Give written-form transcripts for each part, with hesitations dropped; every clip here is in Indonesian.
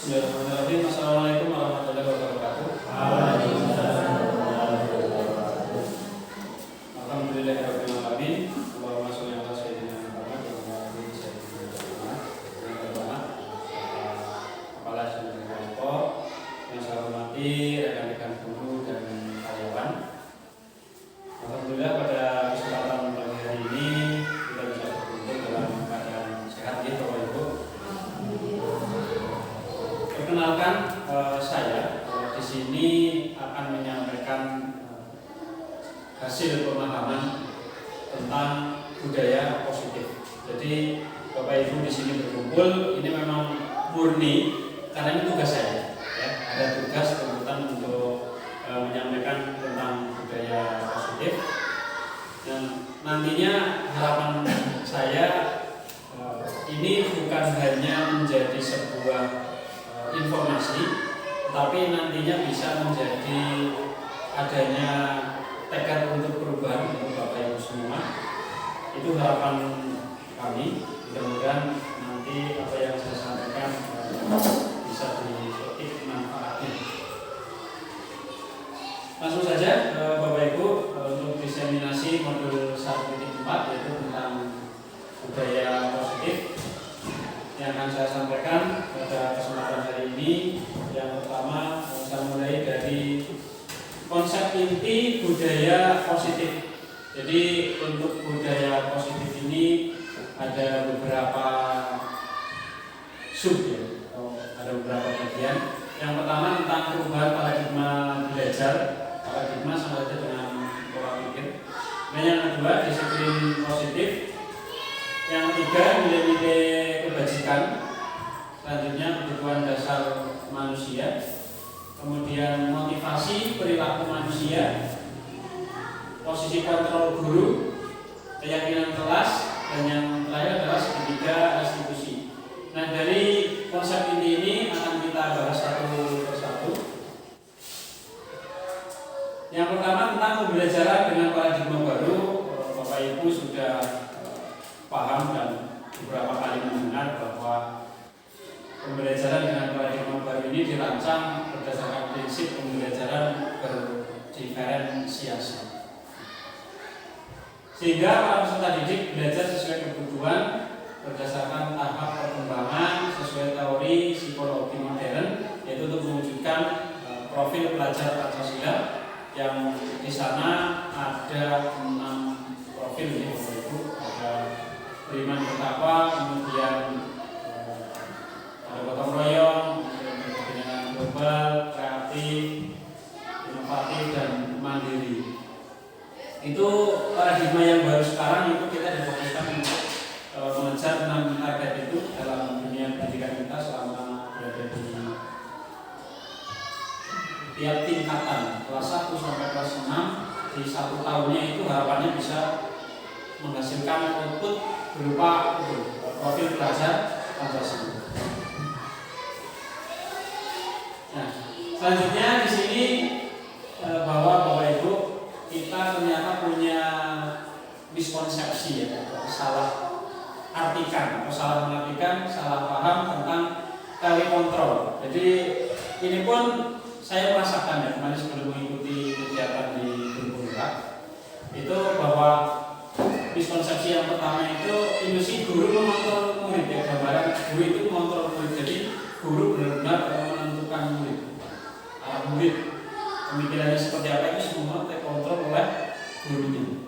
Bismillahirrahmanirrahim. Assalamualaikum warahmatullahi wabarakatuh. Waalaikumsalam warahmatullahi wabarakatuh. Alhamdulillahirabbil alamin. Allahumma sholli ala sayyidina Muhammad wa ala ali sayyidina Muhammad. Kepala Sekolah Kelompok yang saya hormati rekan-rekan guru dan karyawan. Alhamdulillah pada kesempatan pagi hari ini kita bisa berkumpul dalam keadaan sehat ya Bapak Ibu. Perkenalkan saya di sini akan menyampaikan hasil pemahaman tentang budaya positif. Jadi Bapak Ibu di sini berkumpul ini memang murni karena ini tugas saya. Ya, ada tugas tuntutan untuk menyampaikan tentang budaya positif. Dan nantinya harapan saya ini bukan hanya menjadi sebuah informasi, tetapi nantinya bisa menjadi adanya tekad untuk perubahan untuk Bapak Ibu semua. Itu harapan kami. Mudah-mudahan nanti apa yang saya sampaikan bisa dipetik manfaatnya. Langsung saja Bapak Ibu untuk diseminasi modul 1.4 yaitu tentang budaya positif yang akan saya sampaikan pada kesempatan hari ini. Yang pertama saya mulai dari konsep inti budaya positif. Jadi untuk budaya positif ini ada beberapa sub ya, atau ada beberapa bagian. Yang pertama tentang perubahan paradigma belajar, paradigma sama saja dengan pola pikir. Dan yang kedua disiplin positif. Yang ketiga nilai-nilai kebajikan. Selanjutnya kebutuhan dasar manusia. Kemudian motivasi perilaku manusia, posisi kontrol guru, keyakinan kelas, dan yang terakhir adalah segitiga restitusi. Nah dari konsep ini akan kita bahas satu persatu. Yang pertama tentang pembelajaran dengan paradigma baru. Bapak Ibu sudah paham dan beberapa kali mendengar bahwa pembelajaran dengan paradigma baru ini dirancang berdasarkan prinsip pembelajaran berdiferensiasi. Sehingga para peserta didik belajar sesuai kebutuhan berdasarkan tahap perkembangan sesuai teori psikologi modern, yaitu untuk mewujudkan profil pelajar Pancasila yang di sana ada 6 profil ya Bapak Ibu. Ada beriman bertakwa, kemudian ada gotong royong, kepentingan global, kreatif, inovatif, dan mandiri. Itu paradigma yang baru sekarang itu kita difokuskan untuk mengejar 6 target itu dalam dunia pendidikan kita selama berada di tiap tingkatan kelas 1 sampai kelas 6 di 1 tahunnya itu harapannya bisa menghasilkan output berupa profil pelajar Pancasila. Nah, selanjutnya di sini bahwa Bapak Ibu kita ternyata punya miskonsepsi ya, salah artikan atau salah mengartikan, salah paham tentang telekontrol. Jadi ini pun saya merasakan ya kemarin sebelum mengikuti kegiatan di Gunung itu bahwa miskonsepsi yang pertama itu ilusi guru mengontrol murid ya, gambaran guru itu mengontrol murid. Jadi guru benar-benar menentukan murid. Murid pemikirannya seperti apa itu semua terkontrol oleh gurunya.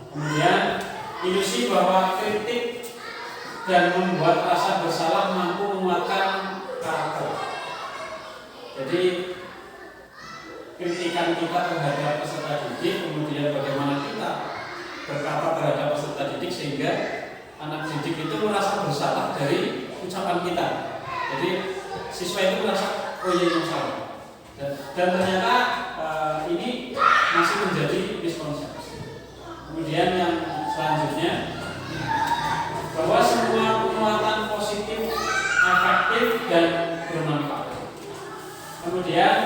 Kemudian ilusi bahwa kritik dan membuat rasa bersalah mampu menguatkan karakter. Jadi kritikan kita terhadap peserta didik, kemudian bagaimana kita berkata terhadap peserta didik sehingga anak didik itu merasa bersalah dari ucapan kita. Jadi siswa itu merasa oh iya yang salah. Dan ternyata ini masih menjadi miskonsepsi. Kemudian yang selanjutnya bahwa semua penguatan positif, efektif dan bermanfaat. Kemudian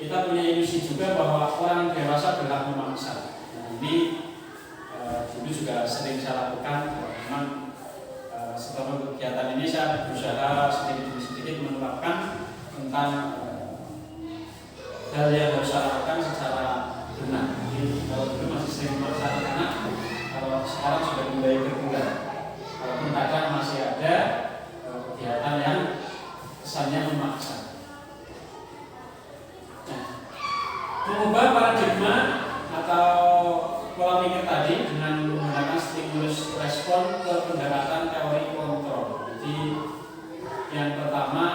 kita punya ilusi juga bahwa orang dewasa berhak memaksa. Nah, ini dulu juga sering saya lakukan. Memang setelah kegiatan ini saya berusaha sedikit demi sedikit menerapkan tentang hal yang harus saya lakukan secara benar. Jadi kalau dulu masih sering memaksakan anak, kalau sekarang sudah mulai berkurang. Walaupun kadang masih ada kegiatan yang kesannya memaksa. Nah, mengubah paradigma atau pola pikir tadi dengan menggunakan stimulus respon ke pendekatan teori kontrol. Jadi yang pertama,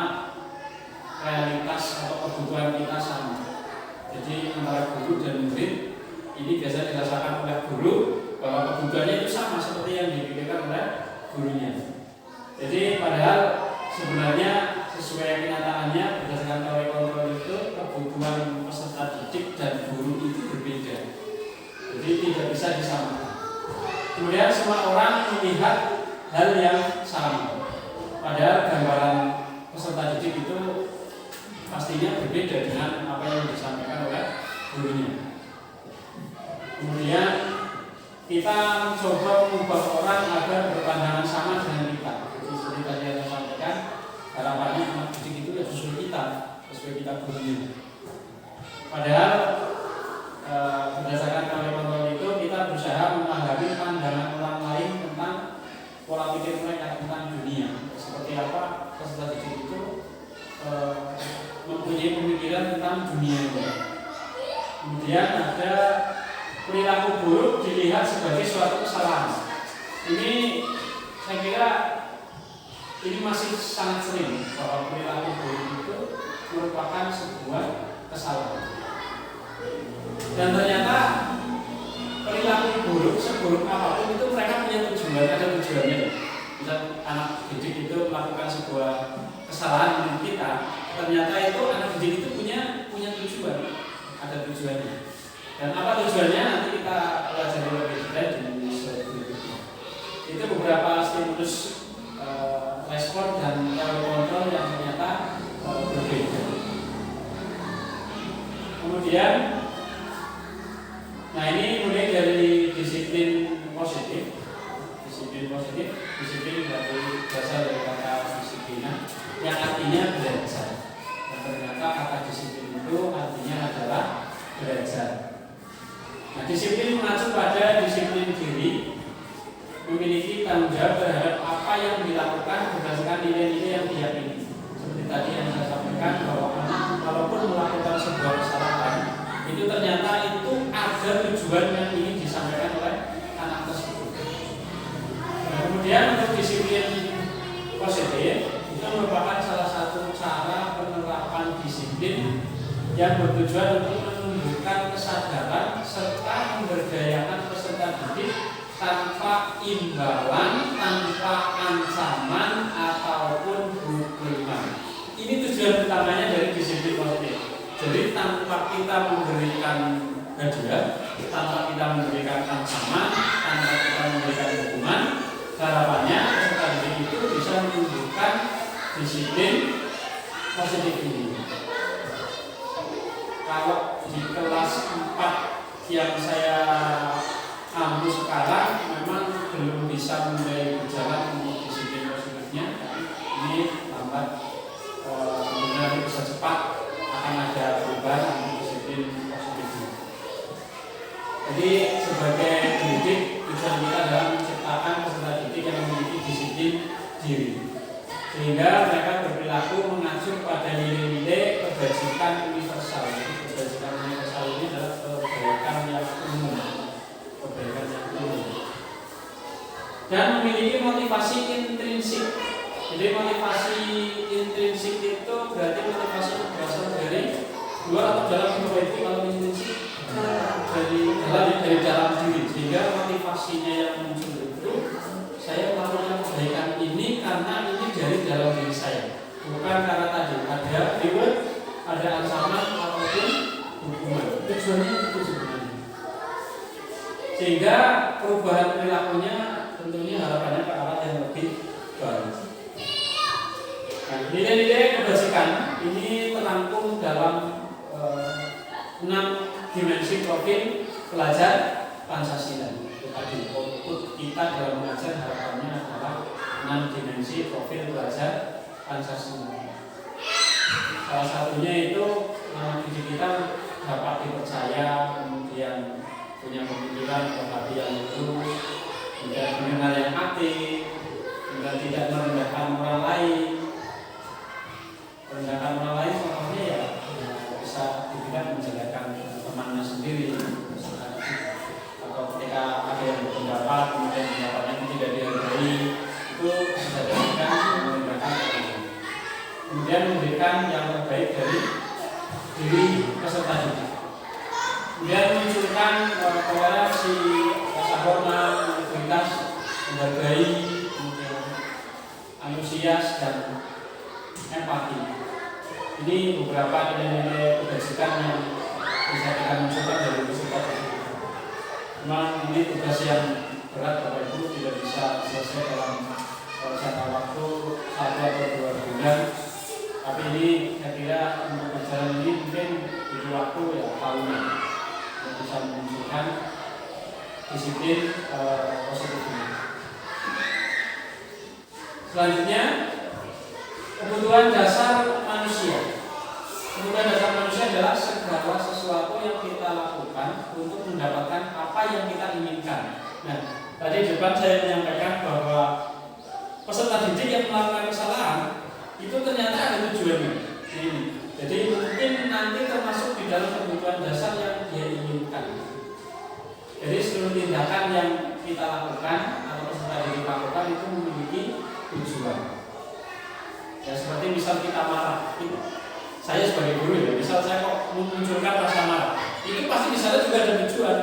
realitas atau kebutuhan kita sama. Jadi antara guru dan murid ini biasa dirasakan oleh guru bahwa kebutuhannya itu sama seperti yang dipikirkan oleh gurunya. Jadi padahal sebenarnya sesuai kenyataannya berdasarkan teori kontrol itu kebutuhan peserta didik dan guru itu berbeda. Jadi tidak bisa disamakan. Kemudian semua orang melihat hal yang sama. Padahal gambaran peserta didik itu pastinya berbeda dengan apa yang disampaikan oleh gurunya. Kemudian kita mencoba mengubah orang agar berpandangan sama dengan kita. Jadi seperti tadi yang saya sampaikan, harapannya anak didik itu ya sesuai kita gurunya. Padahal berdasarkan teori kontrol itu kita berusaha memahami pandangan orang lain tentang pola pikir mereka tentang dunia. Seperti apa peserta didik itu mempunyai pemikiran tentang dunia ini. Kemudian ada perilaku buruk dilihat sebagai suatu kesalahan. Ini saya kira ini masih sangat sering bahwa perilaku buruk itu merupakan sebuah kesalahan. Dan ternyata perilaku buruk seburuk apapun itu mereka punya tujuan, ada tujuannya. Misal anak didik itu melakukan sebuah kesalahan dengan kita, ternyata itu anak didik itu punya tujuan, ada tujuannya. Dan apa tujuannya nanti kita pelajari lebih detail di slide berikutnya. Itu beberapa stimulus respon dan teori kontrol yang ternyata berbeda. Kemudian, nah ini mulai dari disiplin positif. Disiplin berasal dari kata disiplina yang artinya belajar. Dan ternyata kata disiplin itu artinya adalah belajar. Nah, disiplin mengacu pada disiplin diri, memiliki tanggung jawab terhadap apa yang dilakukan berdasarkan nilai-nilai yang diyakini. Seperti tadi yang saya sampaikan bahwa anak walaupun melakukan sebuah kesalahan, itu ternyata itu ada tujuan yang ingin disampaikan oleh anak tersebut. Nah, kemudian untuk disiplin positif itu merupakan salah satu cara penerapan disiplin yang bertujuan untuk menumbuhkan kesadaran serta memberdayakan peserta didik tanpa imbalan, tanpa ancaman ataupun hukuman. Ini tujuan utamanya dari disiplin positif. Jadi tanpa kita memberikan hadiah, tanpa kita memberikan ancaman, tanpa kita memberikan hukuman, harapannya peserta didik itu bisa menumbuhkan disiplin positif ini. Kalau di kelas 4 yang saya ambil sekarang memang belum bisa mulai berjalan untuk disiplin positifnya. Ini lambat, sebenarnya bisa cepat akan ada perubahan untuk disiplin positifnya. Jadi sebagai pendidik tujuan kita adalah menciptakan peserta didik yang memiliki disiplin diri, sehingga mereka berperilaku mengacu pada nilai-nilai kebajikan universal. Jadi kebajikan universal ini adalah kebaikan yang umum, dan memiliki motivasi intrinsik. Jadi motivasi intrinsik itu berarti motivasi itu berasal dari luar atau dalam individu. Kalau intrinsik dari dalam diri, sehingga motivasinya yang muncul itu saya melakukan kebaikan ini karena ini dari dalam diri saya, bukan karena tadi ada reward, ada ancaman ataupun hukuman. Tujuannya itu sebenarnya. Sehingga perubahan perilakunya tentunya harapannya ke arah yang lebih baik. Nah, nilai-nilai kebajikan ini terangkum dalam 6 dimensi profil pelajar Pancasila. Tadi output kita dalam mengajar harapannya adalah 6 dimensi profil pelajar Pancasila. Salah satunya itu pendidikan dapat dipercaya, kemudian punya pemikiran atau hati yang lurus, tidak mendengar yang aktif, juga tidak merendahkan orang lain. Merendahkan orang lain contohnya ya bisa dibilang menjelekkan temannya sendiri, atau ketika ada yang berpendapat kemudian pendapatnya tidak dihargai, itu bisa dilakukan merendahkan orang lain. Kemudian memberikan yang terbaik dari diri peserta didik. Kemudian munculkan toleransi, rasa hormat, integritas, menghargai, kemudian antusias dan empati. Ini beberapa nilai-nilai kebajikan yang bisa kita munculkan dari peserta didik. Memang ini tugas yang berat, Bapak Ibu, tidak bisa selesai dalam jangka waktu 1 atau 2 bulan. Tapi ini saya kira untuk berjalan ini mungkin butuh waktu ya tahunan untuk bisa memunculkan disiplin positif ini. Selanjutnya, kebutuhan dasar manusia. Kebutuhan dasar manusia adalah segala sesuatu yang kita lakukan untuk mendapatkan apa yang kita inginkan. Nah, tadi di depan saya menyampaikan bahwa peserta didik yang melakukan kesalahan itu ternyata ada tujuannya. Jadi mungkin nanti termasuk di dalam kebutuhan dasar yang dia inginkan. Jadi seluruh tindakan yang kita lakukan atau peserta didik lakukan itu memiliki tujuan. Ya seperti misal kita marah, saya sebagai guru ya, misal saya kok memunculkan rasa marah, itu pasti di sana juga ada tujuan.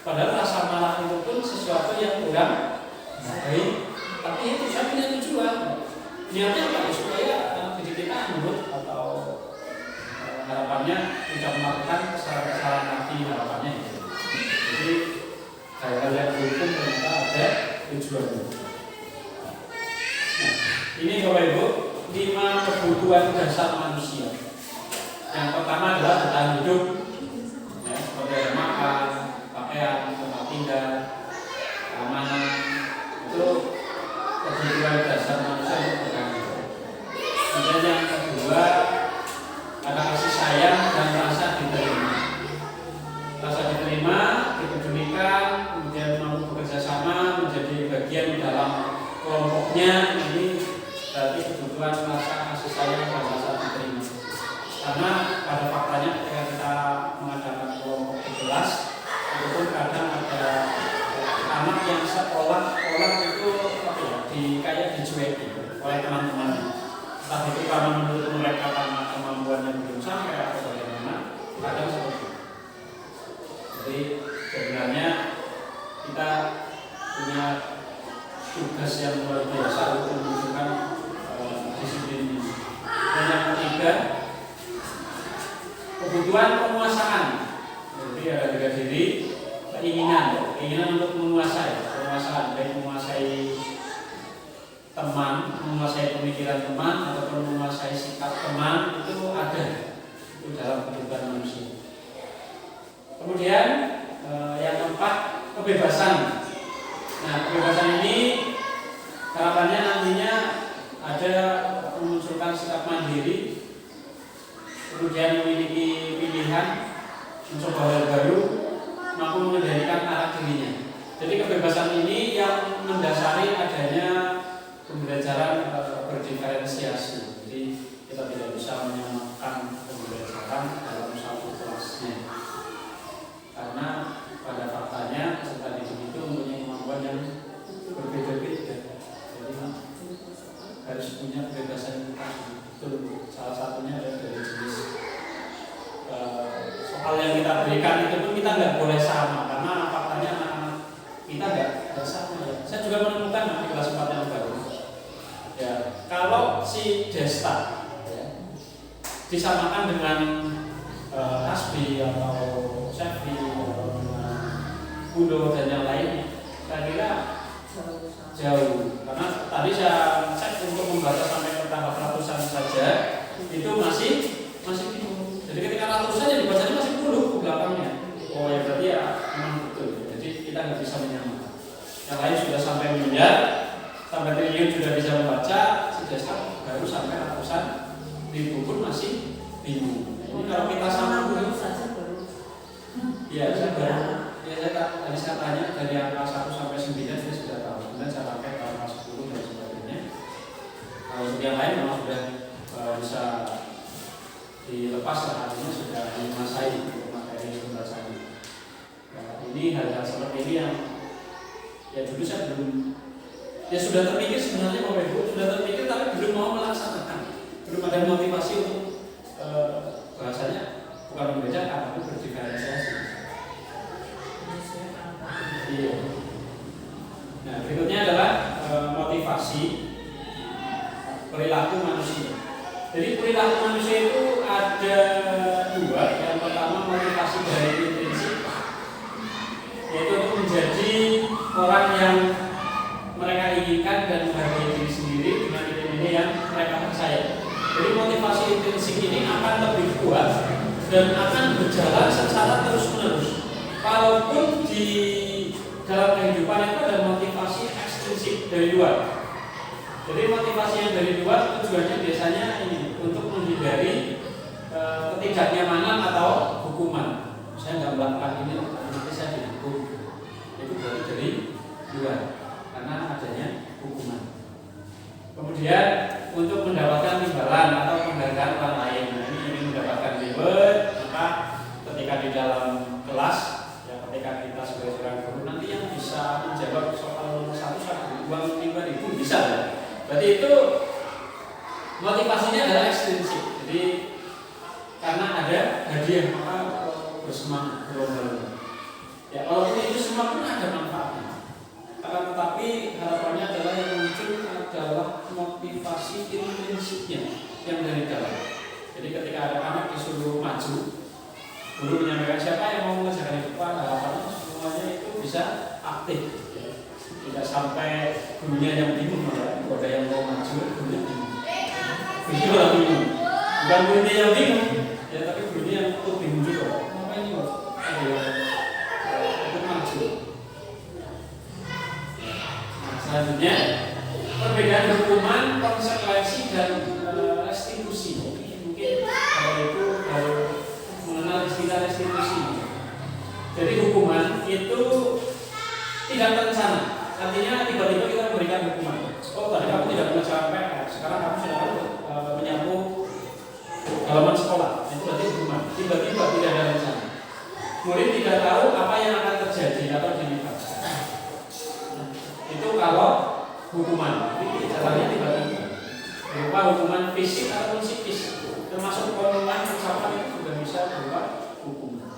Padahal rasa marah itu pun sesuatu yang kurang baik, tapi itu saya punya tujuan. Niatnya apa? Supaya anak didik kita menurut atau harapannya tidak melakukan kesalahan-kesalahan lagi, harapannya itu. Jadi hal-hal yang berhukum ternyata ada tujuannya. Nah, ini Bapak Ibu, 5 kebutuhan dasar manusia. Yang pertama adalah bertahan hidup, ya, seperti ada makan, pakaian, tempat tinggal, keamanan. Itu kebutuhan dasar manusia untuk bertahan hidup. Kemudian yang kedua ada kasih sayang dan rasa diterima. Rasa diterima, dipedulikan, kemudian mau bekerja sama, menjadi bagian dalam kelompoknya. Ini berarti kebutuhan rasa kasih sayang dan rasa diterima. Karena pada faktanya ketika kita mengadakan kelompok di kelas, itu pun kadang ada anak yang seolah-olah itu kayak dicuekin oleh teman-teman. Entah itu karena menurut mereka karena kemampuannya belum sampai atau bagaimana, kadang seperti itu. Jadi sebenarnya kita punya tugas yang luar biasa untuk menunjukkan disiplin ini. Dan yang ketiga, kebutuhan penguasaan. Jadi ada 3 diri, keinginan untuk menguasai, baik menguasai teman, menguasai pemikiran teman ataupun menguasai sikap teman, itu ada itu dalam kehidupan manusia. Kemudian yang keempat, kebebasan. Nah, kebebasan ini harapannya nantinya ada memunculkan sikap mandiri, kemudian memiliki pilihan, mencoba hal baru, mampu mengendalikan arah dirinya. Jadi kebebasan ini yang mendasari adanya pembelajaran berdiferensiasi. Jadi kita tidak bisa menyamakan pembelajaran dalam satu kelasnya, karena pada faktanya peserta didik itu mempunyai kemampuan yang berbeda-beda. Jadi harus punya kebebasan itu. Salah satunya adalah dari jenis soal yang kita berikan itu pun kita nggak boleh sama, karena faktanya anak-anak kita nggak sama ya. Saya juga menemukan di kelas 4 yang baru. Ya, kalau si Desta ya, disamakan dengan Asbi atau Sefi atau dengan Budo dan yang lainnya, saya kira jauh. Karena tadi saya cek untuk membaca sampai ke tahap ratusan saja, itu masih bingung. Jadi ketika ratusan yang dibacanya masih puluh ke belakangnya. Oh ya berarti ya memang betul. Jadi kita nggak bisa menyamakan. Yang lain sudah sampai miliar, sampai triliun sudah bisa membaca, si Desta baru sampai ratusan ibu pun masih bingung. Ini kalau kita sama guru saja baru. ya saya tanya dari angka 1 sampai 9 saya sudah tahu, kemudian saya pakai angka 10 dan sebagainya. Kalau untuk yang lain memang sudah bisa dilepas lah, artinya sudah menguasai untuk materi pembahasan. Ini hal-hal seperti ini yang ya dulu saya belum, ya sudah terpikir sebenarnya Bapak Ibu, sudah terpikir tapi belum mau melaksanakan, belum ada motivasi untuk bahasanya bukan membedakan tapi berdiferensiasi. Iya. Nah berikutnya adalah motivasi perilaku manusia. Jadi perilaku manusia itu ada dua. Yang pertama motivasi dari intrinsik, yaitu untuk menjadi orang yang mereka inginkan dan menghargai diri sendiri dengan nilai-nilai yang mereka percaya. Jadi motivasi intrinsik ini akan lebih kuat dan akan berjalan secara terus-menerus. Walaupun di dalam kehidupan itu ada motivasi ekstrinsik dari luar. Jadi motivasi yang dari luar tujuannya biasanya ini untuk menghindari ketidaknyamanan atau hukuman. Saya nggak melakukan ini, nanti saya dihukum. Itu dari luar karena adanya hukuman. Kemudian untuk mendapatkan imbalan atau penghargaan orang lain. Nah, ini ingin mendapatkan reward, maka ketika di dalam kelas, ya ketika kita sebagai seorang guru nanti yang bisa menjawab soal 1 uang 5.000 bisa ya. Berarti itu motivasinya adalah ekstrinsik. Jadi karena ada hadiah maka bersemangat berlomba-lomba. Ya walaupun itu semua pun ada manfaatnya. Tetapi harapannya adalah yang muncul adalah motivasi intrinsiknya yang dari dalam. Jadi ketika ada anak disuruh maju, guru menyampaikan siapa yang mau mengerjakan di depan, harapannya semuanya itu bisa aktif. Tidak sampai gurunya yang bingung, kalau ada yang mau maju, gurunya bingung. Gurunya malah bingung. Bukan gurunya yang bingung, ya tapi gurunya yang ikut bingung juga. Ngapain ini kok? Ada yang ikut maju. Nah, selanjutnya perbedaan hukuman, konsekuensi dan restitusi. Mungkin kalau itu baru mengenal istilah restitusi. Jadi hukuman itu tidak terencana. Artinya tiba-tiba kita memberikan hukuman. Oh tadi kamu tidak mengerjakan PR, sekarang kamu sudah menyapu halaman sekolah. Itu berarti hukuman. Tiba-tiba tidak ada rencana. Murid tidak tahu apa yang akan terjadi atau dilibatkan. Itu kalau hukuman. Jadi caranya tiba-tiba. Berupa hukuman fisik ataupun psikis. Termasuk pengumuman ucapan itu juga bisa berupa hukuman.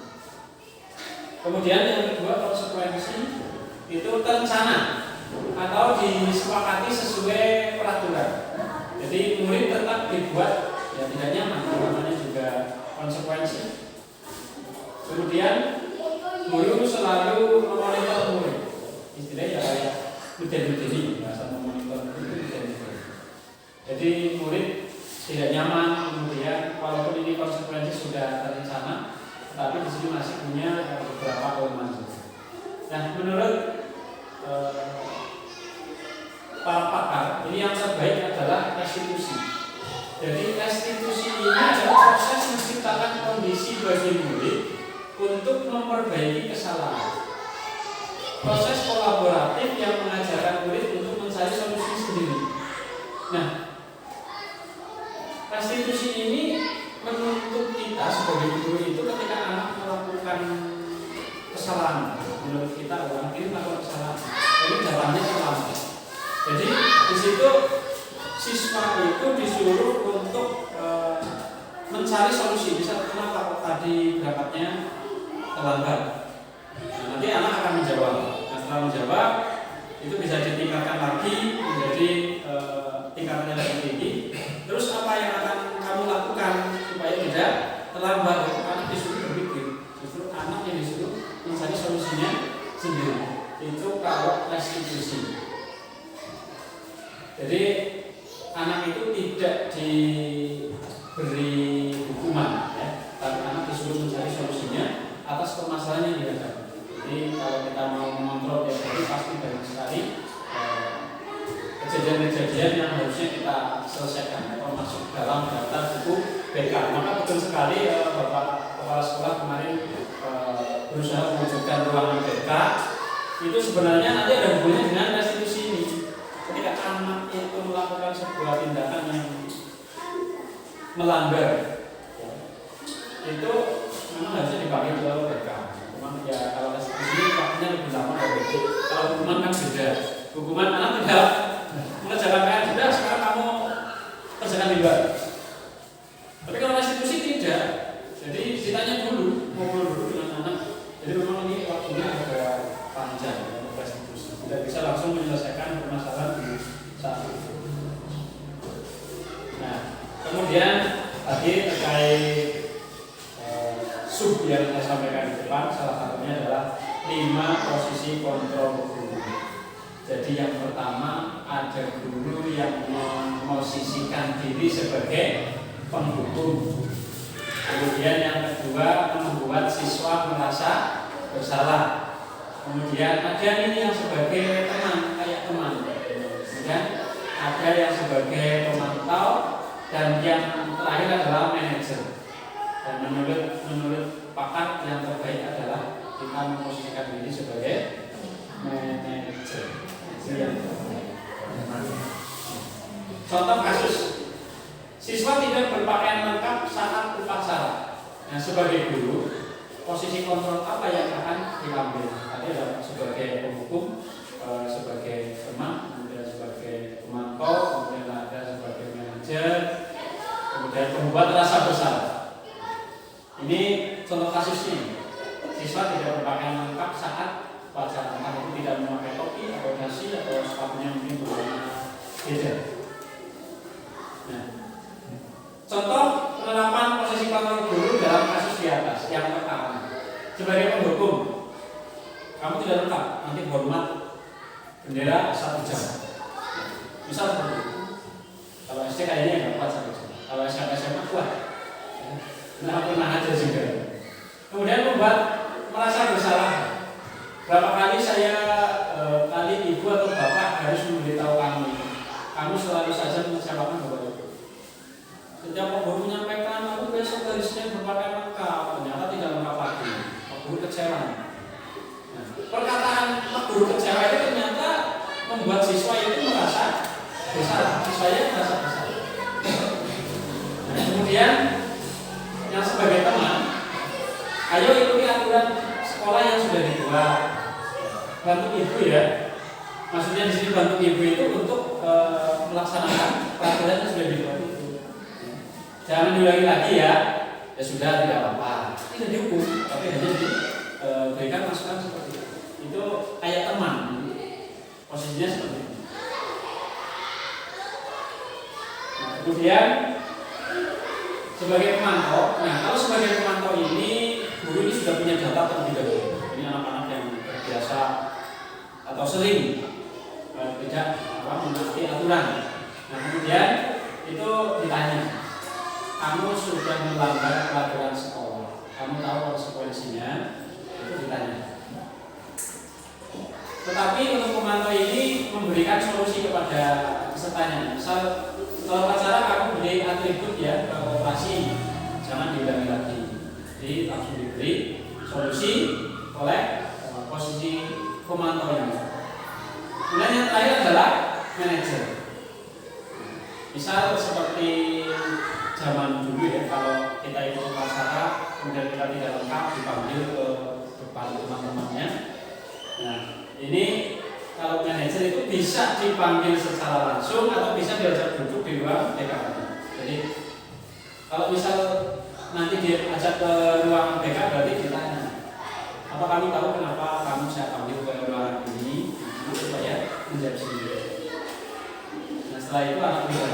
Kemudian yang kedua konsekuensi itu terencana atau disepakati sesuai peraturan. Jadi murid tetap dibuat ya tidak nyaman, namanya juga konsekuensi. Kemudian guru selalu memonitor murid. Istilahnya ya kayak udah-udah bahasa memonitor itu udah-udah. Jadi murid tidak nyaman, kemudian walaupun ini konsekuensi sudah terencana, tapi di sini masih punya beberapa kelemahan. Nah, menurut para pakar, ini yang terbaik adalah restitusi. Jadi restitusi ini adalah proses menciptakan kondisi bagi murid untuk memperbaiki kesalahan. Proses kolaboratif yang mengajarkan murid untuk mencari solusi sendiri. Nah, restitusi ini menuntut kita sebagai guru itu ketika anak melakukan kesalahan. Menurut kita orang ini melakukan kesalahan, jadi jalannya terlambat. Jadi di situ siswa itu disuruh untuk mencari solusi. Bisa kenapa kok tadi berangkatnya terlambat? Nah, nanti anak akan menjawab. Nah, setelah menjawab itu bisa ditingkatkan lagi menjadi tingkatannya lebih tinggi. Terus apa yang akan kamu lakukan supaya tidak terlambat? Anak disuruh berpikir. Justru anak yang disuruh mencari solusinya sendiri. Itu kalau restitusi. Jadi anak itu tidak diberi hukuman, ya, tapi anak disuruh mencari solusinya atas permasalahan yang dihadapi. Jadi kalau kita mau mengontrol ya, jadi pasti banyak sekali kejadian-kejadian yang harusnya kita selesaikan atau masuk dalam daftar buku UTBK. Maka betul sekali Bapak Kepala Sekolah kemarin berusaha mewujudkan ruang UTBK. Itu sebenarnya nanti ada hubungannya dengan restitusi ini. Ketika anak itu melakukan sebuah tindakan yang melanggar, ya, itu memang harusnya dipanggil ke UTBK. Memang ya kalau restitusi ini waktunya lebih lama dari itu. Kalau hukuman kan beda. Hukuman anak tidak mengerjakan PR, sudah sekarang kamu kerjakan di luar. Tapi kalau restitusi tidak. Jadi ditanya dulu, ngobrol dulu dengan anak. Jadi memang ini waktunya agak panjang untuk restitusi. Tidak bisa langsung menyelesaikan permasalahan di saat itu. Nah, kemudian tadi terkait sub yang saya sampaikan di depan, salah satunya adalah 5 posisi kontrol guru. Jadi yang pertama ada guru yang memosisikan diri sebagai penghukum. Kemudian yang kedua membuat siswa merasa bersalah. Kemudian ada ini yang sebagai teman, kayak teman. Kemudian ada yang sebagai pemantau dan yang terakhir adalah manajer. Dan menurut pakar yang terbaik adalah kita memposisikan diri sebagai manajer. Contoh kasus, siswa tidak berpakaian lengkap saat upacara. Nah, sebagai guru, posisi kontrol apa yang akan diambil? Tadi ada sebagai penghukum, sebagai teman, kemudian sebagai pemantau, kemudian ada sebagai manajer, kemudian pembuat rasa bersalah. Ini contoh kasusnya. Siswa tidak berpakaian lengkap saat upacara, entah itu tidak memakai topi atau dasi atau sepatunya mungkin berwarna beda. Nah, contoh penerapan posisi kontrol guru dalam kasus di atas. Yang pertama, sebagai penghukum, kamu tidak lengkap, nanti hormat bendera 1 jam. Misal seperti itu. Kalau SD kayaknya nggak kuat 1 jam. Kalau SMA kuat. Nah, pernah aja juga. Kemudian membuat merasa bersalah. Berapa kali saya kali ibu atau bapak harus memberitahu kamu selalu saja mengecewakan bapak ibu. Setiap Pak Guru menyampaikan, aku besok dari Senin berpakaian lengkap, ternyata tidak lengkap lagi. Pak Guru kecewa. Nah, perkataan Pak Guru kecewa itu ternyata membuat siswa itu merasa bersalah. Siswanya merasa bersalah. Nah, kemudian yang sebagai teman, ayo ikuti aturan sekolah yang sudah dibuat. Bantu ibu ya. Maksudnya di sini bantu ibu itu untuk melaksanakan peraturan yang sudah dibuat itu. Jangan diulangi lagi ya. Ya sudah, tidak apa-apa. Tidak dihukum, tapi hanya diberikan masukan seperti itu. Itu kayak teman. Posisinya seperti itu. Nah, kemudian sebagai pemantau, nah kalau sebagai pemantau ini guru ini sudah punya data terlebih dahulu. Ini anak-anak yang terbiasa atau sering tidak menaati aturan. Nah, kemudian itu ditanya, kamu sudah melanggar peraturan sekolah, kamu tahu konsekuensinya, itu ditanya. Tetapi untuk pemantau ini memberikan solusi kepada pesertanya. Misal setelah upacara kamu beri atribut ya ke operasi, jangan diulangi lagi. Jadi langsung diberi solusi oleh posisi pemantau yang. Kemudian yang terakhir adalah manajer. Misal seperti zaman dulu ya, kalau kita ikut upacara kemudian kita tidak lengkap dipanggil ke depan teman-temannya. Nah, ini kalau manajer itu bisa dipanggil secara langsung atau bisa diajak duduk di ruang BK. Jadi kalau misal nanti diajak ke ruang BK berarti ditanya, apa kamu tahu kenapa kamu saya panggil ke ruangan ini? Supaya menjawab sendiri. Nah, setelah itu anak bisa,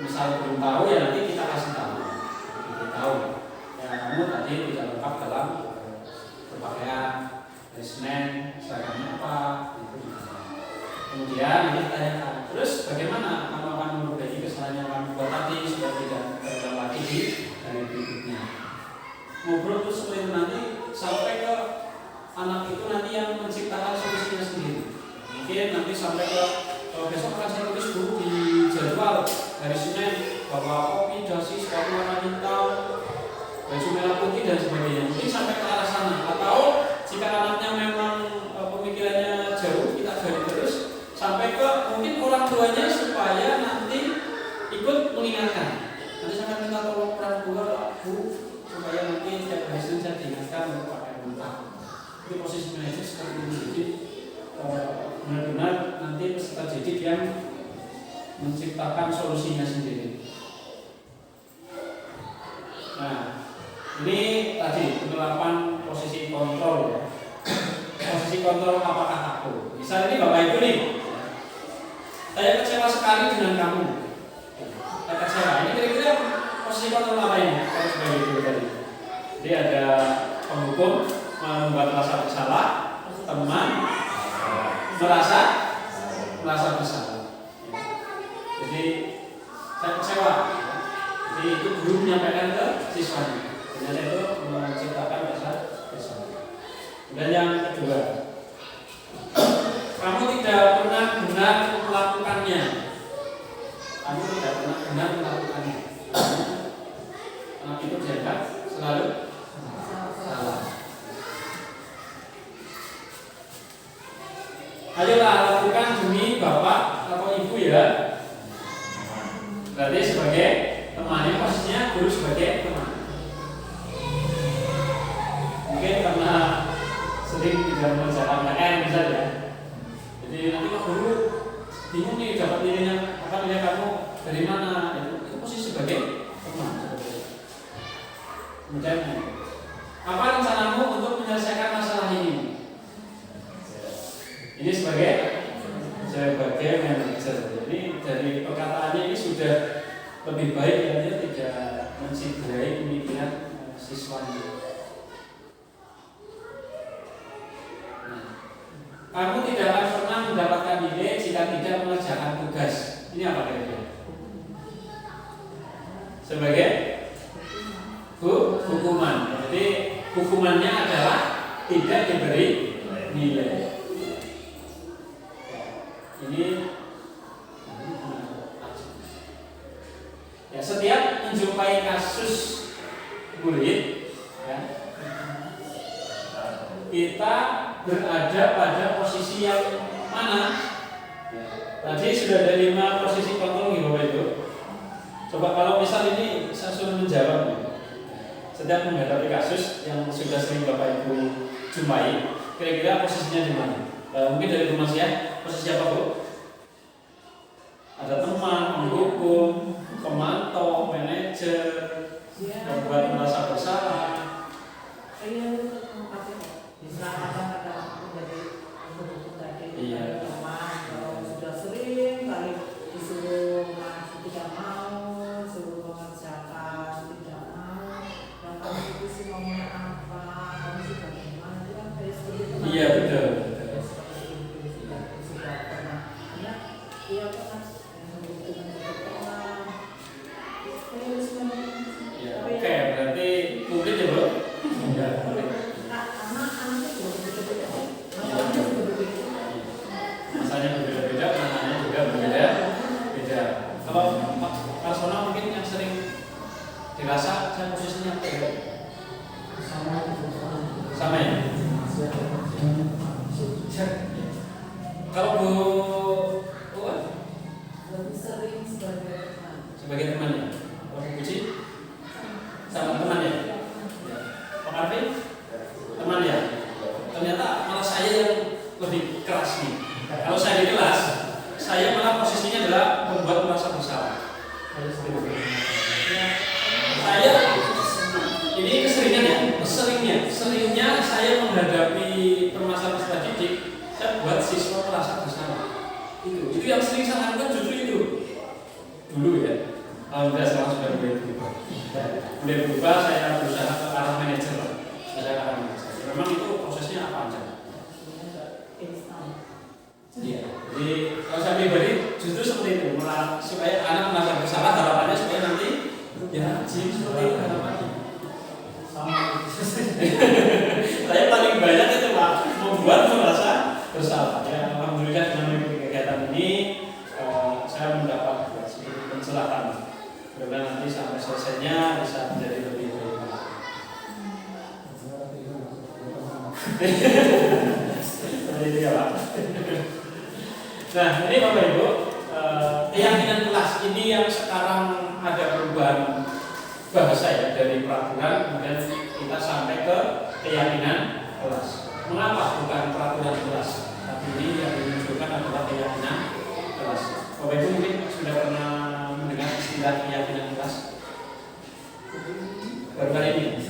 misal belum tahu ya nanti kita kasih tahu. Kita tahu ya kamu tadi tidak lengkap dalam berpakaian, hari Senin seragamnya apa, itu. Kemudian ini ditanyakan, terus bagaimana kamu akan memperbaiki kesalahan yang kamu buat tadi supaya tidak terulang lagi di hari berikutnya. Ngobrol terus seperti itu nanti sampai ke anak itu nanti yang menciptakan solusinya sendiri. Mungkin nanti sampai ke besok akan saya tulis dulu di jadwal hari Senin bahwa kopi dasi sepatu warna baju merah putih dan sebagainya. Mungkin sampai ke arah sana. Atau jika anaknya memang pemikirannya jauh, kita gali terus sampai ke mungkin orang tuanya supaya nanti ikut mengingatkan. Nanti sampai minta tolong orang tua, Bu, supaya nanti setiap hari Senin saya diingatkan untuk pakai muntah. Itu posisi manajer seperti ini. Jadi benar-benar nanti peserta didik yang menciptakan solusinya sendiri. Nah, ini tadi penerapan posisi kontrol ya. Posisi kontrol apakah aku? Misal ini Bapak Ibu nih, saya kecewa sekali dengan kamu. Saya kecewa. Ini kira-kira posisi kontrol apa ini? Kalau sebagai ibu tadi. Jadi ada penghukum membuat merasa bersalah, teman merasa bersalah. Jadi saya kecewa. Jadi itu guru menyampaikan ke siswanya. Ternyata itu menciptakan rasa bersalah. Dan yang kedua, kamu tidak pernah benar melakukannya. Kamu tidak pernah benar melakukannya. Anak itu dianggap selalu salah. Ayolah lakukan demi bapak atau ibu ya. Berarti sebagai temannya, posisinya guru sebagai teman. Mungkin karena sering tidak mengerjakan PR misalnya. Jadi nanti Pak Guru bingung nih dapat nilainya, apa nilai kamu dari mana? Itu posisi sebagai teman. Kemudian apa rencanamu untuk menyelesaikan masalah ini? Ini sebagai manajer. Jadi dari perkataannya ini sudah lebih baik ya, dia tidak mencidrai pemikiran siswanya. Kamu tidak akan pernah mendapatkan nilai jika tidak mengerjakan tugas. Ini apa kira-kira? Sebagai hukuman. Jadi hukumannya adalah tidak diberi nilai. Ini ya, setiap menjumpai kasus bullying ya, kita berada pada posisi yang mana? Tadi sudah ada 5 posisi kontrol nih Bapak Ibu. Coba kalau misal ini saya suruh menjawab nih. Setiap menghadapi kasus yang sudah sering Bapak Ibu jumpai, kira-kira posisinya di mana? Mungkin dari rumah saya, posisi apa Bu? Ada teman, menghukum, pemantau, manajer, membuat merasa bersalah. Iya. Sudah sering kali disuruh masih tidak mau, suruh mengerjakan tidak mau, dan kamu itu sih ngomongnya apa, kamu sih bagaimana, itu kan kayak seperti itu. Iya betul. Sudah pernah, karena dia pernah yang membutuhkan pernah. Ya, oke, berarti mungkin ya Bu? Enggak. Anak-anaknya juga berbeda-beda. Masanya berbeda-beda, penanganannya juga berbeda-beda. Kalau personal mungkin yang sering dirasa saya posisinya sama ya. Kalau Bu Lebih sering sebagai teman. sebagai temannya, kalau Bu Puji sama temannya, Pak Arvin teman ya. Ternyata malah saya yang lebih keras nih. Kalau saya di kelas, saya malah posisinya adalah membuat merasa bersalah. Saya ini seringnya saya menghadapi permasalahan peserta didik, saya buat siswa merasa bersalah. Itu yang sering saya lakukan justru itu. Dulu ya, alhamdulillah sekarang sudah mulai berubah. Saya berusaha ke arah manajer. Memang itu prosesnya apa aja? Iya. Jadi kalau saya pribadi justru seperti itu, supaya anak merasa bersalah, harapannya supaya nanti ya seperti itu harapannya. Sama. Saya paling banyak itu Pak, membuat merasa bersalah. Ya, alhamdulillah dengan mengikuti kegiatan ini saya mendapat sedikit pencerahan. Mudah-mudahan nanti sampai selesainya bisa menjadi lebih baik. Seperti itu ya Pak. Nah ini Bapak Ibu, keyakinan kelas ini yang sekarang ada perubahan bahasa ya, dari peraturan kemudian kita sampai ke keyakinan kelas. Mengapa bukan peraturan kelas? Tapi ini yang dimunculkan adalah keyakinan kelas. Bapak Ibu mungkin sudah pernah mendengar istilah keyakinan kelas? Baru kali ini?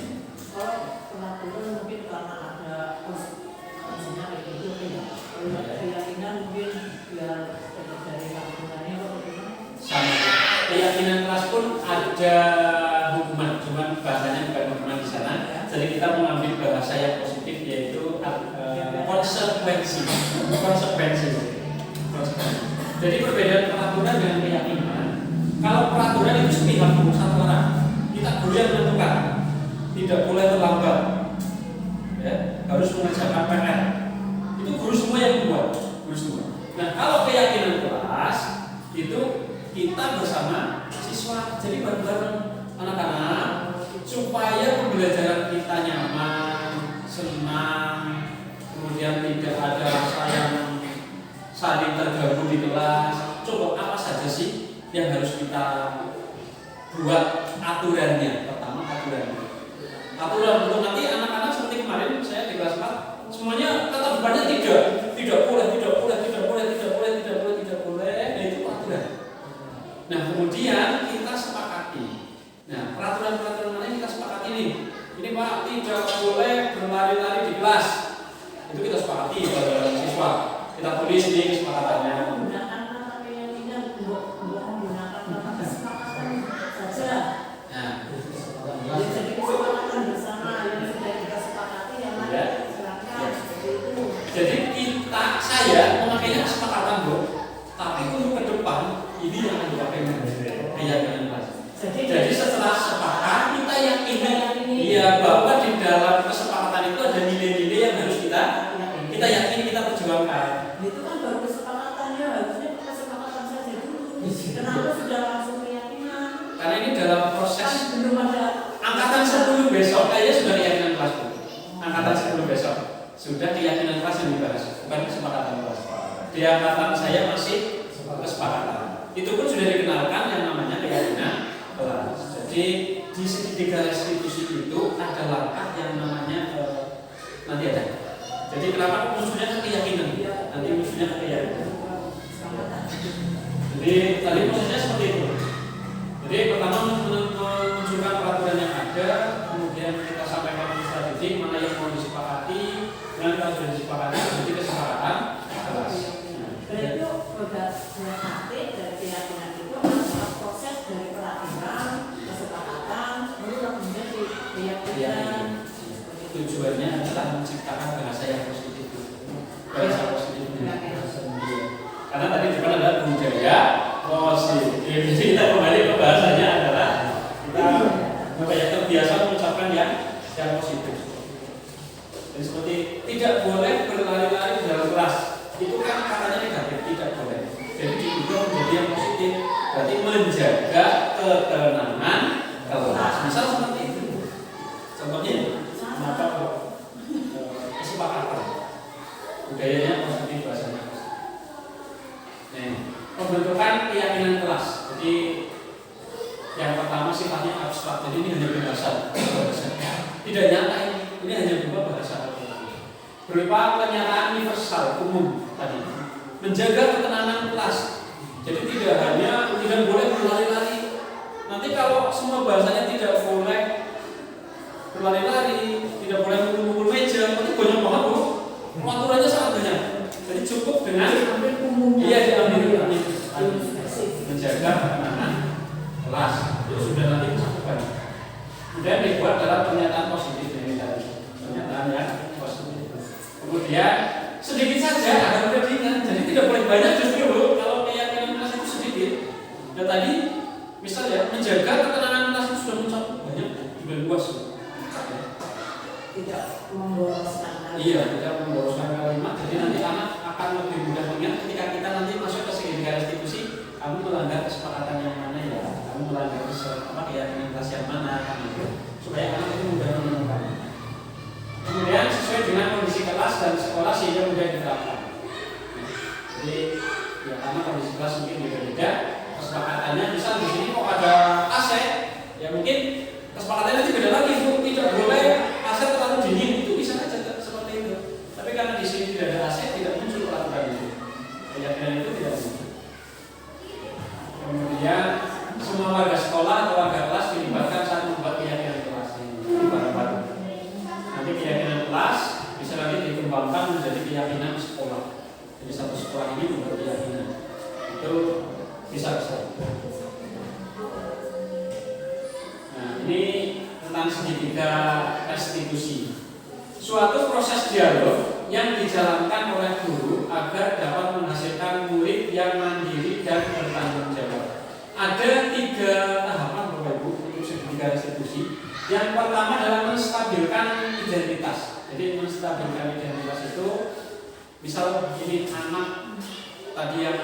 Kalau peraturan mungkin karena ada maksudnya kayak gitu ya. Kalau keyakinan mungkin biar dari aturannya atau bagaimana? Sama. Keyakinan kelas pun ada hukuman, cuman bahasanya bukan hukuman di sana. Jadi kita mengambil bahasa yang positif yaitu konsekuensi. Jadi perbedaan peraturan dengan keyakinan. Kalau peraturan itu sepihak satu orang, kita guru yang menentukan, tidak boleh terlambat, ya, harus mengerjakan PR. Itu guru semua yang membuat, guru semua. Nah kalau keyakinan kelas itu kita bersama siswa, jadi bareng-bareng anak-anak supaya pembelajaran kita nyaman, senang, kemudian tidak ada rasa yang saling terganggu di kelas. Coba apa saja sih yang harus kita buat aturannya? Pertama aturan untuk nanti anak-anak seperti kemarin saya di kelas 4 semuanya kata depannya tidak boleh. Nah itu aturan. Nah kemudian kita sepakati. Nah peraturan-peraturan mana yang kita sepakati nih? Ini Pak tidak boleh berlari-lari di kelas. Itu kita sepakati pada siswa. Kita tulis di kesepakatannya. Menggunakan kata keyakinan, menggunakan kata kesepakatan saja. Nah, Jadi kesepakatan bersama yang sudah kita sepakati yang mana silakan seperti itu. jadi saya memakainya kesepakatan Bu, tapi untuk ke depan ini yang akan dipakai keyakinan kelas. Jadi setelah sepakat kita yakini ya bahwa di dalam kesepakatan itu ada nilai-nilai yang harus kita yakini, kita perjuangkan. Itu kan baru kesepakatannya, harusnya kesepakatan saja dulu. Kenapa sudah langsung keyakinan? Karena ini dalam proses Kan belum ada angkatan 10 besok kayaknya sudah keyakinan kelas Bu. Angkatan 10 besok sudah keyakinan kelas yang dibahas, bukan kesepakatan kelas. Di angkatan saya masih kesepakatan. Itu pun sudah dikenalkan yang namanya keyakinan kelas. Jadi di segitiga restitusi itu ada langkah yang namanya nanti ada. Jadi kenapa musuhnya keyakinan? Nanti musuhnya keyakinan. Jadi tadi prosesnya seperti itu. Jadi pertama menunjukkan peraturan yang ada, kemudian kita sampaikan strategi mana yang mau disepakati, dan kita sudah disepakati, jadi kesepakatan kelas. Berarti udah hati dari keyakinan itu adalah proses dari peraturan, kesepakatan, lalu kemudian keyakinan. Tujuannya adalah menciptakan bahasa yang positif. Bahasa positif. Karena tadi juga ada budaya positif. Jadi kita kembali ke bahasanya adalah kita terbiasa mengucapkan yang positif. Jadi seperti tidak boleh berlari-lari dalam kelas. Itu kan katanya negatif, tidak boleh. Jadi diubah menjadi yang positif. Berarti menjaga ketenangan kelas. Misal seperti itu. Contohnya kenapa kesepakatan budayanya positif, bahasanya positif. Nah, pembentukan keyakinan kelas. Jadi yang pertama sifatnya abstrak. Jadi ini hanya bahasa. Tidak nyata ini hanya berupa bahasa. Berupa pernyataan universal umum tadi. Menjaga ketenangan kelas. Jadi tidak boleh berlari-lari. Nanti kalau semua bahasanya tidak boleh berlari-lari, tidak boleh mengumpul meja, nanti banyak banget Bu. Aturannya sangat banyak. Jadi cukup dengan diambil menjaga ketenangan kelas. Itu sudah nanti dicakupan. Kemudian dibuat dalam pernyataan positif ini tadi. Pernyataan yang positif. Kemudian sedikit saja agar mudah diingat. Jadi tidak boleh banyak justru Bu. Kalau keyakinan kelas itu sedikit. Dan tadi misalnya menjaga ketenangan kelas itu sudah mencakup banyak, juga luas. Tidak memboroskan kalimat. Iya, tidak memboroskan kalimat. Jadi nanti anak akan lebih mudah mengingat ketika kita nanti masuk ke segitiga restitusi. Kamu melanggar kesepakatan yang mana ya? Kamu melanggar keyakinan kelas yang mana? Gitu. Supaya anak itu mudah menemukan. Kemudian sesuai dengan kondisi ini tentang segitiga restitusi. Suatu proses dialog yang dijalankan oleh guru agar dapat menghasilkan murid yang mandiri dan bertanggung jawab. Ada 3 tahapan Bapak Ibu untuk segitiga restitusi. Yang pertama adalah menstabilkan identitas. Jadi menstabilkan identitas itu, misal ini anak tadi yang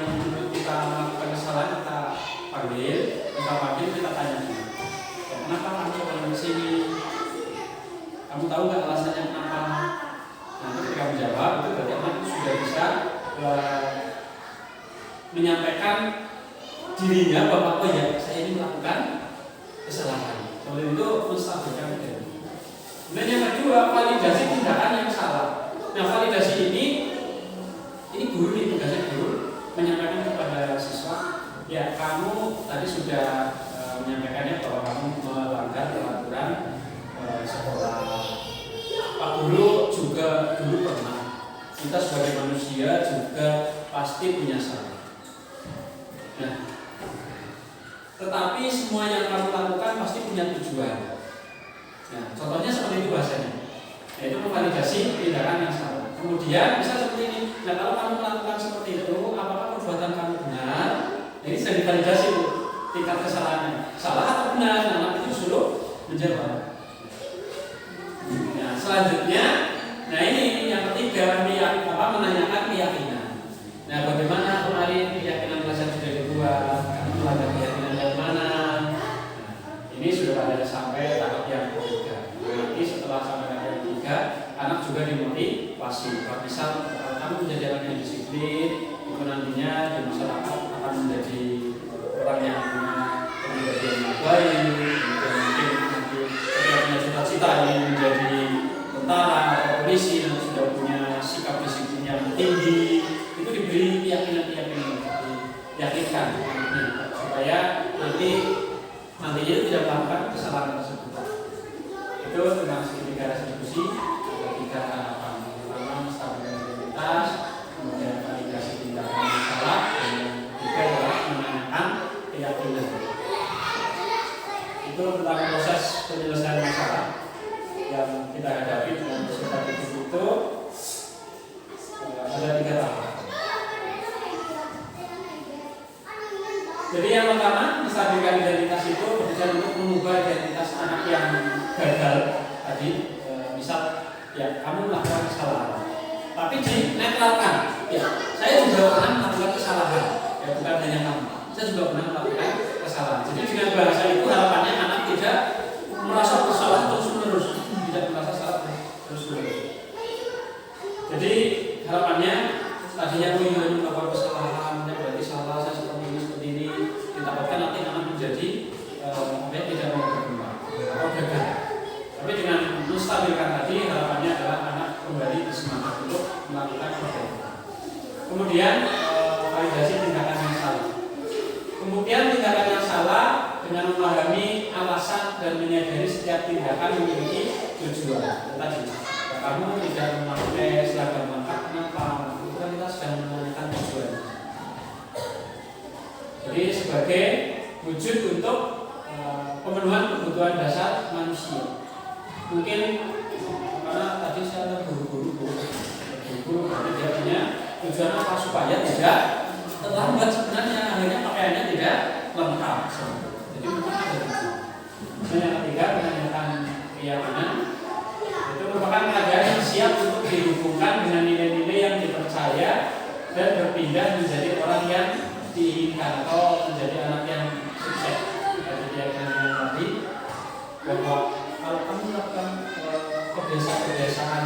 kita melakukan kesalahan kita panggil, kita tanya, kenapa kamu kalau di sini? Kamu tahu nggak alasannya kenapa? Nanti ketika menjawab itu berarti anak sudah bisa menyampaikan dirinya bahwa oh ya saya ini melakukan kesalahan. Seperti itu menstabilkan identitas. Kemudian yang kedua, validasi tindakan yang salah. Nah, validasi ini guru nih, tugasnya guru menyampaikan kepada siswa, ya kamu tadi sudah menyampaikannya bahwa kamu melanggar peraturan sekolah. Pak Guru juga dulu pernah. Kita sebagai manusia juga pasti punya salah. Nah, tetapi semua yang kamu lakukan pasti punya tujuan. Nah, contohnya seperti itu bahasanya, yaitu memvalidasi tindakan yang salah. Kemudian bisa seperti ini. Nah, kalau kamu melakukan seperti itu, apakah perbuatan kamu benar? Ini sudah divalidasi bu, tingkat kesalahannya. Salah atau benar? Nah, nanti disuruh menjawab. Nah, selanjutnya, nah ini yang ketiga, menanyakan keyakinan. Nah, bagaimana kemarin keyakinan kalian sudah dibuat? Kamu melanggar keyakinan yang mana? Nah, ini sudah ada sampai tahap yang ketiga. Nanti setelah sampai tahap yang ketiga, anak juga dimotivasi. Misal kamu menjadi anak yang disiplin, itu nantinya di masyarakat akan menjadi orang yang punya kepribadian yang baik. Kemudian mungkin nanti ketika punya cita-cita ingin menjadi tentara atau polisi, dan sudah punya sikap disiplin yang tinggi, itu diberi keyakinan-keyakinan, diyakinkan supaya nantinya itu tidak melakukan kesalahan tersebut. Itu tentang segitiga restitusi. Ada 3 tahapan. Pertama, menstabilkan identitas, kemudian validasi tindakan yang salah, dan yang ketiga adalah menanyakan keyakinan. Itu tentang proses penyelesaian masalah yang kita hadapi dengan peserta didik itu. Ada 3 tahap. Jadi yang pertama, menstabilkan identitas itu bertujuan untuk mengubah identitas anak yang gagal tadi. Misal, ya kamu melakukan kesalahan, tapi dinetralkan. Ya, saya juga pernah melakukan kesalahan. Ya, bukan hanya kamu. Saya juga pernah melakukan kesalahan. Jadi dengan bahasa itu harapannya anak tidak merasa bersalah terus-menerus, tidak merasa salah terus-menerus. Jadi harapannya tadinya melakukan kesalahan, berarti salah saya seperti ini, ditakutkan nanti anak menjadi tidak mau berkembang atau gagal. Tapi dengan menstabilkan tadi harapannya adalah anak kembali bersemangat untuk melakukan perbaikan. Kemudian validasi tindakan yang salah. Kemudian tindakan yang salah dengan memahami alasan dan menyadari setiap tindakan memiliki tujuan. Tadi kamu tidak memakai seragam lengkap, kenapa? Itu kan kita sedang menanyakan tujuan. Jadi sebagai wujud untuk pemenuhan kebutuhan dasar manusia. Mungkin karena tadi saya ada guru-guru berarti dia punya tujuan apa supaya tidak terlambat, sebenarnya akhirnya pakaiannya tidak lengkap. Jadi mungkin ada tujuan. Yang ketiga, menanyakan keyakinan. Itu merupakan keadaan yang siap untuk dihubungkan dengan nilai-nilai yang dipercaya dan berpindah menjadi orang yang diinginkan atau menjadi anak yang sukses. Jadi keyakinan yang tadi bahwa kalau kamu melakukan kebiasaan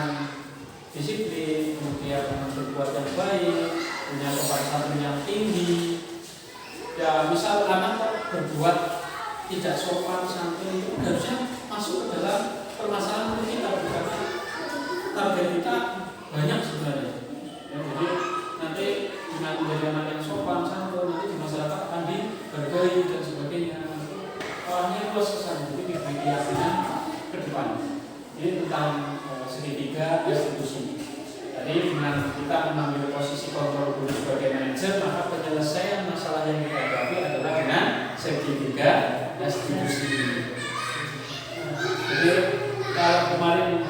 disiplin, kemudian berbuat yang baik, punya kepantasan yang tinggi, ya misal anak berbuat tidak sopan santun, itu harusnya masuk ke dalam permasalahan kita, bukan target kita banyak sebenarnya. Ya, jadi nanti dengan menjadi anak yang sopan santun, nanti di masyarakat akan dihargai dan sebagainya. Orangnya luas kesana, jadi diberi keyakinan ke depan. Ini tentang segitiga restitusi. Jadi dengan kita mengambil posisi kontrol guru sebagai manajer, maka penyelesaian masalah yang kita hadapi adalah dengan segitiga restitusi. kemarin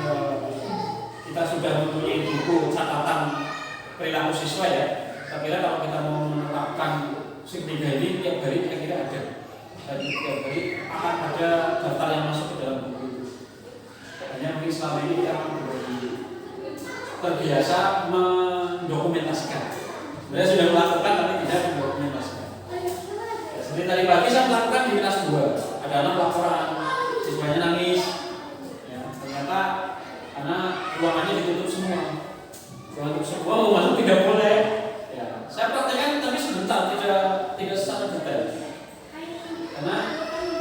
kita sudah mempunyai buku catatan perilaku siswa ya. Saya kira kalau kita mau menerapkan segitiga ini tiap hari kira-kira ada. Dan tiap hari akan ada daftar yang masuk ke dalam buku itu. Hanya mungkin selama ini kita terbiasa mendokumentasikan. Sebenarnya sudah melakukan tapi tidak mendokumentasikan. Ya, seperti tadi pagi saya melakukan di kelas 2. Ada anak laporan, siswanya nangis. Ya, ternyata karena ruangannya ditutup semua. Ruangan semua mau masuk tidak boleh. Ya, saya praktekkan tapi sebentar, tidak secara detail. Karena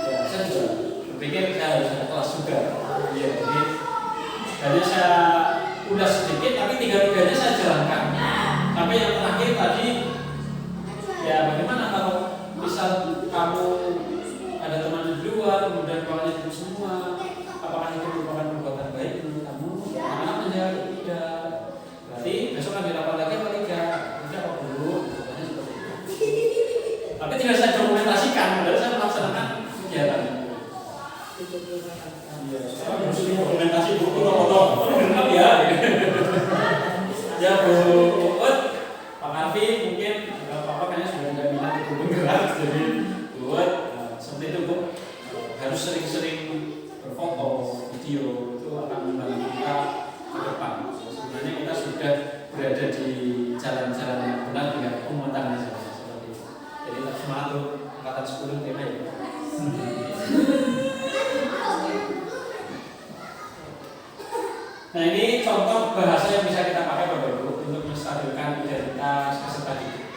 ya, saya juga berpikir saya harus ada kelas juga. Ya, jadi hanya saya udah sedikit tapi tiga-tiganya saya jalankan. Sampai yang terakhir tadi, ya bagaimana kalau misal kamu ada teman di luar, kemudian ruangannya itu semua, apakah itu merupakan perbuatan baik menurut kamu? Anak menjawab tidak. Berarti besok akan dilakukan lagi apa tidak? Tidak apa dulu? Jawabannya seperti itu. Tapi tidak saya dokumentasikan, padahal saya melaksanakan kegiatan. Iya, saya harus dokumentasi buku foto, ya. Ya Bu Uut, Pak Arfi mungkin Bapak kayaknya sudah tidak minat itu bergerak, jadi Bu Uut seperti itu Bu, harus sering-sering berfoto, video itu akan membantu kita ke depan. Sebenarnya kita sudah berada di jalan-jalan yang benar dengan umatannya seperti itu. Jadi tak semangat tuh angkatan 10 tema ya. Nah ini contoh bahasa yang bisa kita pakai Bapak Ibu untuk menstabilkan identitas peserta didik.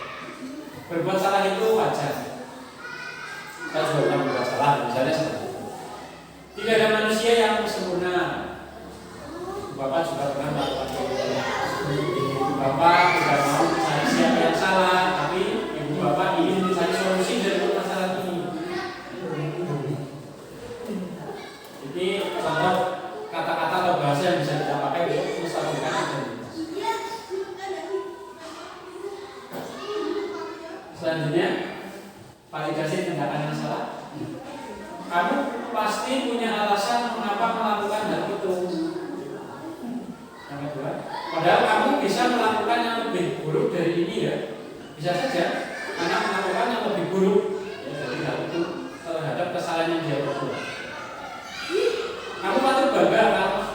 Berbuat salah itu wajar. Saya juga pernah berbuat salah, misalnya seperti itu. Tidak ada manusia yang sempurna. Bapak juga pernah melakukan itu. Bapak tidak mau mencari siapa yang salah, tapi Ibu Bapak ingin mencari solusi dari masalah ini. Jadi contoh kata-kata atau bahasa yang bisa kita pakai untuk menstabilkan identitas. Selanjutnya, validasi tindakan yang salah. Kamu pasti punya alasan mengapa melakukan hal itu. Yang kedua, padahal kamu bisa melakukan yang lebih buruk dari ini ya. Bisa saja anak melakukan yang lebih buruk ya, dari hal itu terhadap kesalahan yang dia perbuat. Kamu patut bangga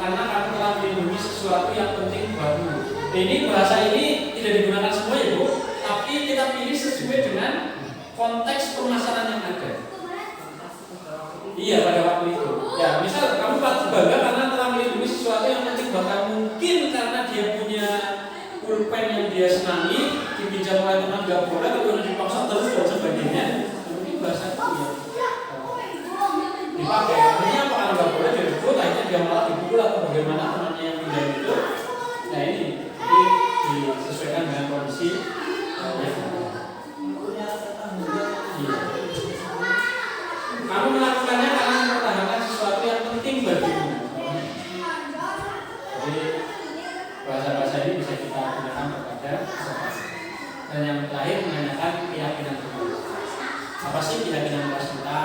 karena kamu telah melindungi sesuatu yang penting buatmu. Ini bahasa ini tidak digunakan semua ya Bu, tapi kita pilih sesuai dengan konteks permasalahan yang ada. Iya pada waktu itu. Ya misal kamu patut bangga karena telah melindungi sesuatu yang penting buat kamu. Mungkin karena dia punya pulpen yang dia senangi, dipinjam oleh teman gak boleh, kemudian dipaksa terus dan sebagainya. Mungkin bahasa itu ya dipakai. Artinya apa kalau nggak boleh direbut, akhirnya dia malah dipukul atau bagaimana temannya yang pinjam itu. Nah ini disesuaikan dengan kondisi. Kamu melakukannya karena mempertahankan sesuatu yang penting bagimu. Jadi bahasa-bahasa ini bisa kita gunakan kepada peserta. Dan yang terakhir menanyakan keyakinan kita. Apa sih keyakinan kita?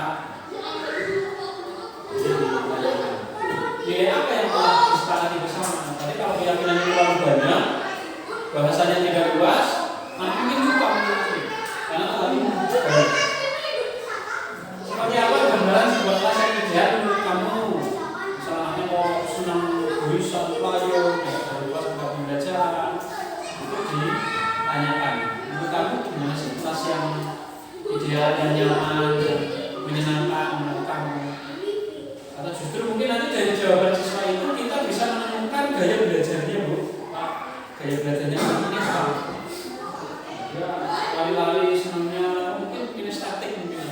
Nilai apa yang telah disepakati bersama? Tadi kalau keyakinannya terlalu banyak, bahasanya tidak luas, mungkin lupa menurut karena terlalu banyak. Seperti apa gambaran sebuah kelas yang ideal menurut kamu? Misalnya mau senang bisa pelayo, dari kelas untuk pembelajaran, itu ditanyakan. Menurut kamu gimana sih kelas yang ideal dan nyaman dan menyenangkan menurut kamu? Atau justru mungkin nanti dari jawaban siswa itu kita bisa menemukan gaya belajarnya Bu. Gaya belajarnya ini apa? Ya lari-lari senangnya mungkin kinestetik mungkin.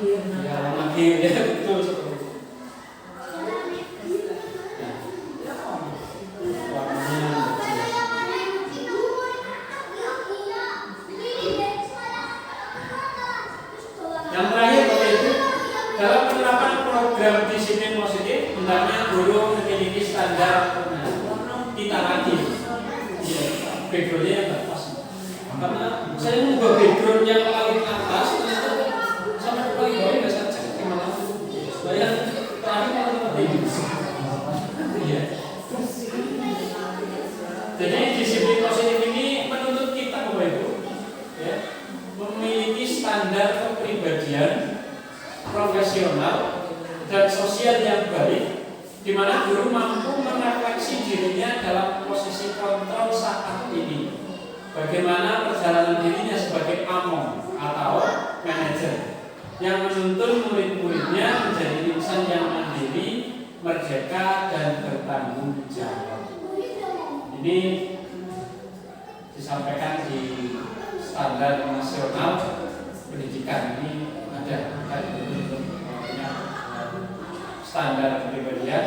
Ya lagi ya betul seperti itu. Yang terakhir Bapak Ibu, dalam penerapan program disiplin positif, hendaknya guru memiliki standar kita lagi. Ya, backgroundnya yang nggak pas. Karena saya mengubah background yang paling atas, ternyata sampai paling bawah nggak saya cek gimana. Supaya terakhir malah seperti ini. profesional dan sosial yang baik, di mana guru mampu merefleksi dirinya dalam posisi kontrol saat ini. Bagaimana perjalanan dirinya sebagai among atau manajer yang menuntun murid-muridnya menjadi insan yang mandiri, merdeka, dan bertanggung jawab. Ini disampaikan di standar nasional pendidikan. Ini ada punya standar kepribadian,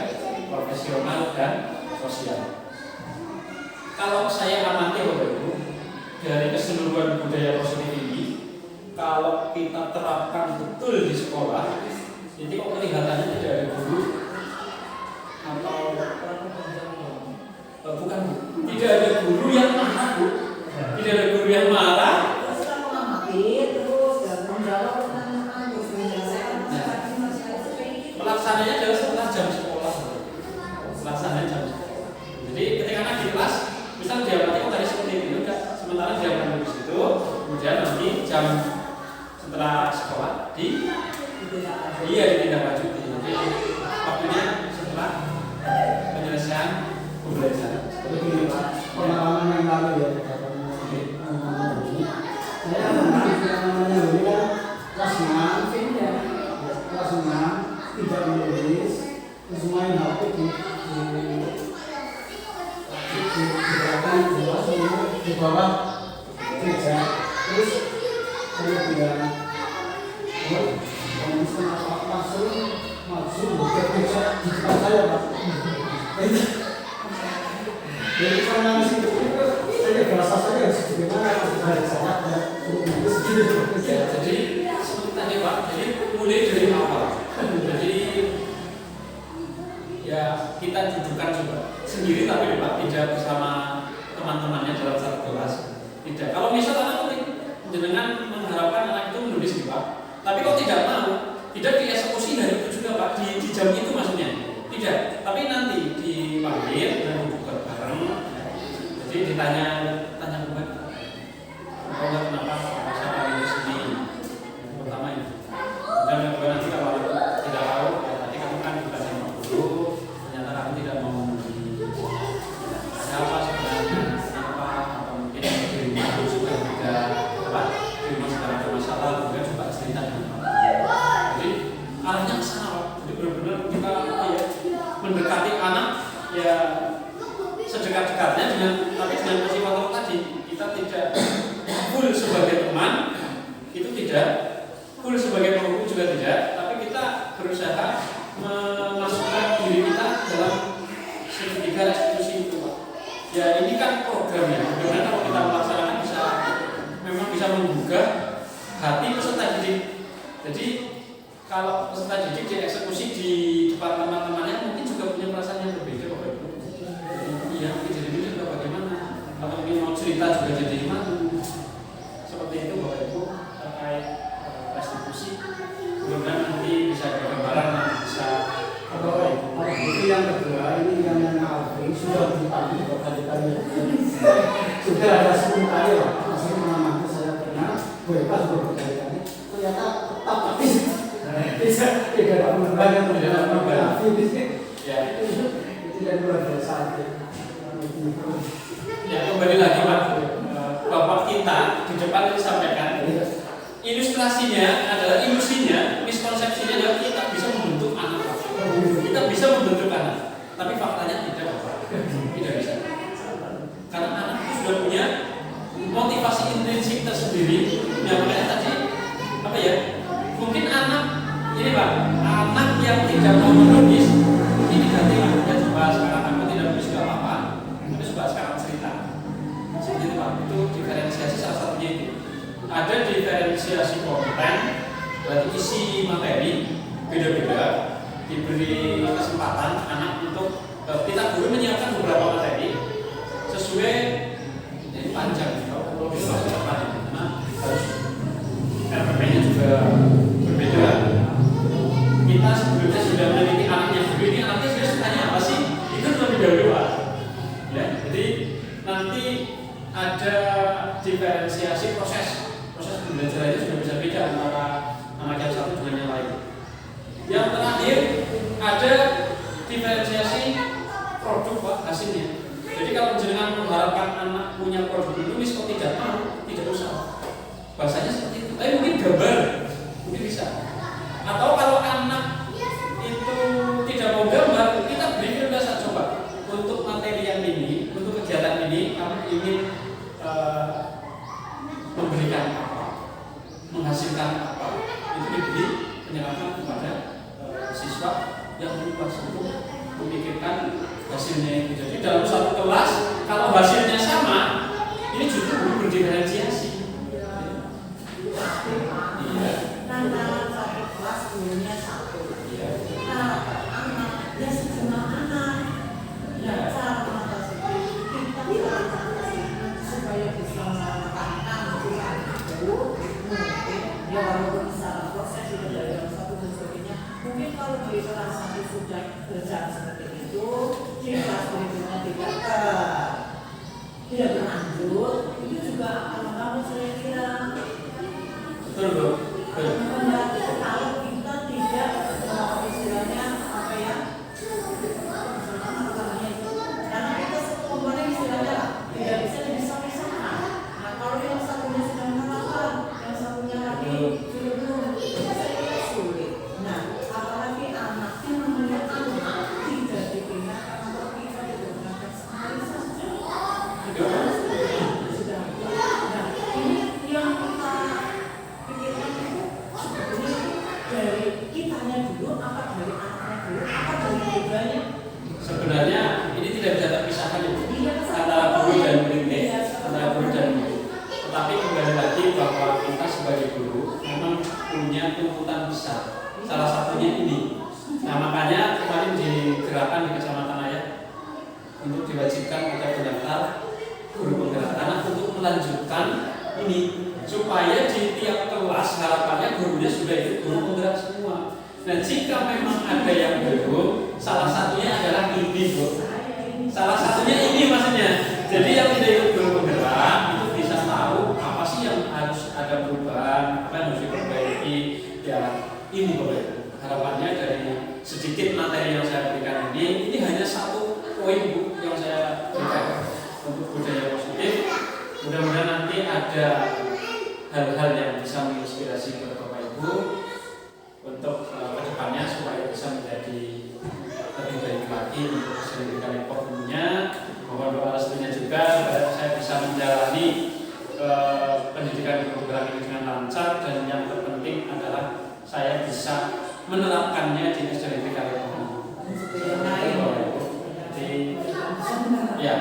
profesional, dan sosial. Kalau saya amati Bapak Ibu, dari keseluruhan budaya positif ini, kalau kita terapkan betul di sekolah, jadi kok kelihatannya tidak ada guru atau bukan Bu, tidak ada guru yang marah Bu, tidak ada guru yang marah. Terus kan mengamati terus dan menjawab pertanyaan terus menjelaskan Pelaksananya adalah setelah jam sekolah. Pelaksananya jam sekolah. Jadi ketika anak di kelas, misal dia amati tadi seperti itu, sementara dia akan di situ, kemudian nanti jam setelah sekolah ditindaklanjuti. Jadi waktunya setelah penyelesaian pembelajaran. Begini Pak, pengalaman yang lalu ya, pengalaman ini, saya pernah ini kan kelas 6, kelas 6 tidak menulis, terus main HP di bawah meja, terus saya bilang, kamu kenapa langsung buka meja di depan saya Pak. Jadi karena masih kecil, saya berasa saya harus bagaimana dari saya Jadi seperti tadi Pak, jadi mulai dari awal. Jadi ya kita dudukkan juga sendiri tapi Pak tidak bersama teman-temannya dalam satu kelas. Tidak. Kalau misal anak dengan mengharapkan anak itu menulis di Pak, tapi kok tidak mau, tidak dieksekusi dari itu juga Pak di jam itu maksudnya. Tidak. Tapi nanti dipanggil dan duduk bareng. Jadi ditanya kembali. Kenapa saya paling di sini? Pertama ini. Dan yang kedua nanti kalau tidak tahu, ya tadi kamu kan kita sama dulu. Ternyata kamu tidak mau ada apa sebenarnya? Kenapa? Atau mungkin di rumah itu sudah tidak apa? Di rumah sedang ada masalah, kemudian coba cerita dengan kamu. Jadi arahnya ke sana, Pak. Jadi benar-benar kita mendekati anak ya sedekat-dekatnya tapi dengan posisi kontrol tadi. Kita tidak full sebagai teman, itu tidak full sebagai pengurus juga tidak, tapi kita berusaha memasukkan diri kita dalam segitiga eksekusi itu Pak. Ya ini kan programnya, bagaimana kalau kita melaksanakan memang bisa menggugah hati peserta didik. Jadi kalau peserta didik dieksekusi di depan teman-temannya mungkin juga punya perasaan yang berbeda Bapak Ibu. Iya, jadi ini juga bagaimana? Atau mungkin mau cerita juga jadi malu. Seperti itu Bapak Ibu terkait restitusi. Mudah-mudahan nanti bisa ada gambaran dan bisa Bapak Ibu. Itu yang kedua, ini yang Alvin sudah dipanggil berkali-kali. Sudah ada 10 kali lah, masih mengamati saya pernah bebas berkali-kali. Ternyata tetap tapi bisa tidak ada perubahan ya itu tidak luar biasa. Ya kembali lagi Pak, Bapak kita di depan disampaikan ilustrasinya adalah ilusinya, miskonsepsinya adalah kita bisa membentuk anak Pak. Kita bisa membentuk anak, tapi faktanya tidak Bapak, tidak bisa. Karena anak itu sudah punya motivasi intrinsik tersendiri. Yang makanya tadi apa ya? Mungkin anak ini Pak, anak yang tidak mau menulis ini ganti Pak. Ya coba sekarang aku tidak menulis gak apa-apa, tapi coba sekarang cerita. Seperti itu Pak, itu diferensiasi salah satunya itu. Ada diferensiasi konten, berarti isi materi beda-beda, diberi kesempatan anak untuk kita guru menyiapkan beberapa materi sesuai ini panjang kalau bisa karena harus RPP-nya juga berbeda. Kita sebelumnya sudah meneliti anaknya dulu, ini anaknya sudah sukanya apa sih? Itu lebih dahulu Pak. Ya, jadi nanti ada diferensiasi proses pembelajarannya sudah bisa beda antara anak yang satu dengan yang lain. Yang terakhir ada diferensiasi produk Pak, hasilnya. Jadi kalau jenengan mengharapkan anak punya produk itu kok tidak mau, tidak usah. Bahasanya seperti itu. Tapi mungkin gambar, mungkin bisa. Atau kalau anak itu tidak mau gambar, kita beri prioritas coba untuk materi yang ini, untuk kegiatan ini, kamu ingin memberikan apa, menghasilkan apa, itu diberi penyerahan kepada siswa yang bebas untuk memikirkan hasilnya itu. Jadi dalam satu kelas, kalau hasilnya sama, ini justru berdiferensiasi. Iya. Dalam satu kelas gurunya satu. Nah, anak, ya sejumlah anak. Ya, cara mengatasi kita supaya bisa melakukan itu mungkin ya walaupun secara proses sudah dari yang satu dan sebagainya, mungkin kalau di kelas satu sudah berjalan seperti itu, di kelas berikutnya tidak berlanjut, itu juga akan mengganggu saya kira. Betul. Kalau kita tidak istilahnya apa ya? Karena kita satu komponen istilahnya tidak bisa dipisah-pisahkan. Nah kalau yang satunya sudah menerapkan, yang satunya lagi belum, itu saya kira sulit. Nah apalagi anak yang namanya anak tidak dipindah atau kita digunakan sekali saja. Sudah. Nah ini yang kita pikirkan itu sebetulnya dari kitanya dulu, apa dari anaknya dulu, apa dari keluarganya. Sebenarnya ini tidak bisa terpisahkan antara guru dan murid, antara guru dan murid. Tetapi kembali lagi bahwa kita sebagai guru memang punya tuntutan besar. Salah satunya ini. Nah makanya kemarin di gerakan di Kecamatan Ayah untuk diwajibkan agar mendaftar guru penggerak anak untuk melanjutkan ini supaya di tiap kelas harapannya gurunya sudah itu guru penggerak semua. Dan jika memang ada yang belum, salah satunya adalah ini, Bu. Salah satunya ini maksudnya. Jadi yang tidak ikut guru penggerak itu bisa tahu apa sih yang harus ada perubahan, apa yang harus diperbaiki. Ya ini Bapak. Harapannya dari sedikit materi yang saya berikan ini hanya satu poin Bu yang saya berikan untuk budaya positif. Mudah-mudahan nanti ada hal-hal yang bisa menginspirasi kepada Bapak Ibu untuk kedepannya supaya bisa menjadi lebih baik lagi untuk keserentakan ekonominya. Mohon doa restunya juga supaya saya bisa menjalani pendidikan guru penggerak ini dengan lancar, dan yang terpenting adalah saya bisa menerapkannya di SDN Karya ya.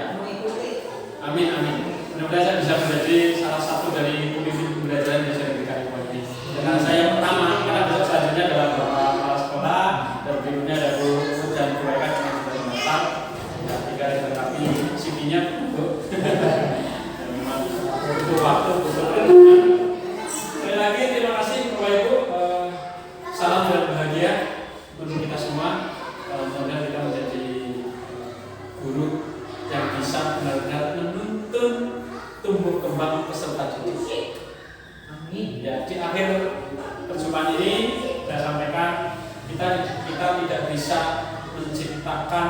Amin amin. Mudah-mudahan saya bisa menjadi salah satu dari pemimpin pembelajaran di SDN Karya ini. Karena saya pertama, karena besok selanjutnya adalah kepala sekolah, dan berikutnya ada guru dan mereka yang sudah mendaftar. Ya, tiga dilengkapi CV-nya Bu. Memang butuh waktu, butuh perjuangan. Sekali lagi terima kasih Bapak Ibu. Salam dan bahagia untuk kita semua. Semoga kita menjadi guru yang bisa benar-benar menuntun tumbuh kembang peserta didik. Amin. Ya, di akhir perjumpaan ini saya sampaikan kita tidak bisa menciptakan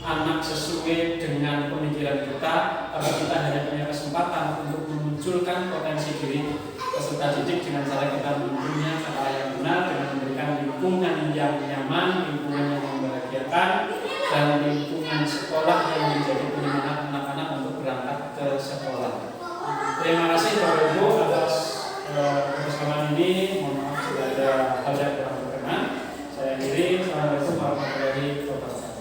anak sesuai dengan pemikiran kita, tapi kita hanya punya kesempatan untuk memunculkan potensi diri peserta didik dengan cara kita menuntunnya cara yang benar, dengan memberikan lingkungan yang nyaman, lingkungan yang membahagiakan, dan lingkungan sekolah yang menjadi penyemangat anak-anak untuk berangkat ke sekolah. Terima kasih Bapak Ibu atas kebersamaan ini. Mohon maaf jika ada hal yang kurang berkenan. Saya akhiri. Assalamualaikum warahmatullahi wabarakatuh.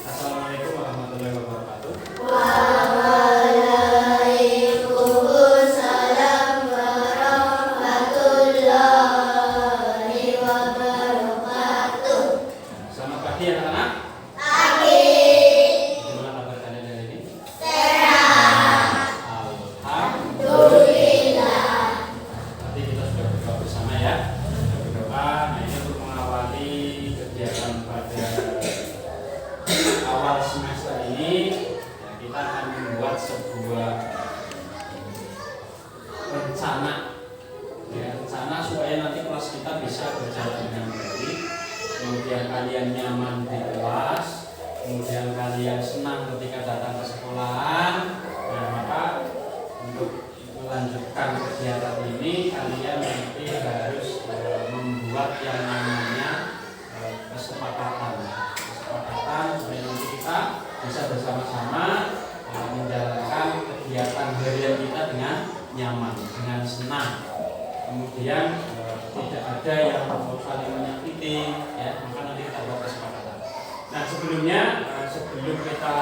Assalamualaikum warahmatullahi wabarakatuh. Waalaikumsalam warahmatullahi wabarakatuh. Selamat pagi anak-anak. Pagi. Gimana kabar kalian hari ini? Sehat. Alhamdulillah. Nanti kita sudah berdoa bersama ya. Kita berdoa. Nah ini untuk kalian nyaman di kelas, kemudian kalian senang ketika datang ke sekolahan. Nah, maka untuk melanjutkan kegiatan ini kalian nanti harus membuat yang namanya kesepakatan supaya nanti kita bisa bersama-sama menjalankan kegiatan harian kita dengan nyaman, dengan senang. Kemudian tidak ada yang saling menyakiti, ya, maka nanti kita buat kesepakatan. Nah, sebelum kita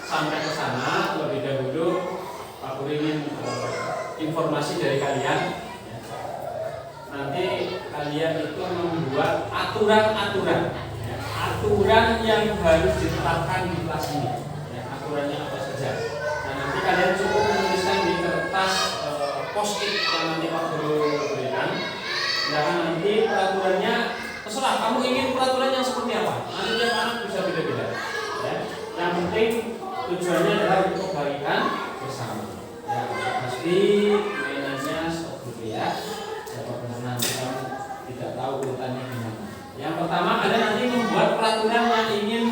sampai ke sana, lebih dahulu aku ingin informasi dari kalian. Ya. Nanti kalian itu membuat aturan-aturan, ya, aturan yang harus diterapkan di kelas ini. Ya, aturannya apa saja. Nah, nanti kalian cukup menuliskan di kertas post-it yang nanti Pak Guru berikan. Jangan nanti peraturannya terserah kamu ingin peraturan yang seperti apa. Nanti tiap anak bisa beda-beda. Ya. Yang penting tujuannya adalah untuk kebaikan bersama. Ya, pasti mainannya stop dulu ya. Siapa benar nanti kamu tidak tahu urutannya gimana. Yang pertama kalian nanti membuat peraturan yang ingin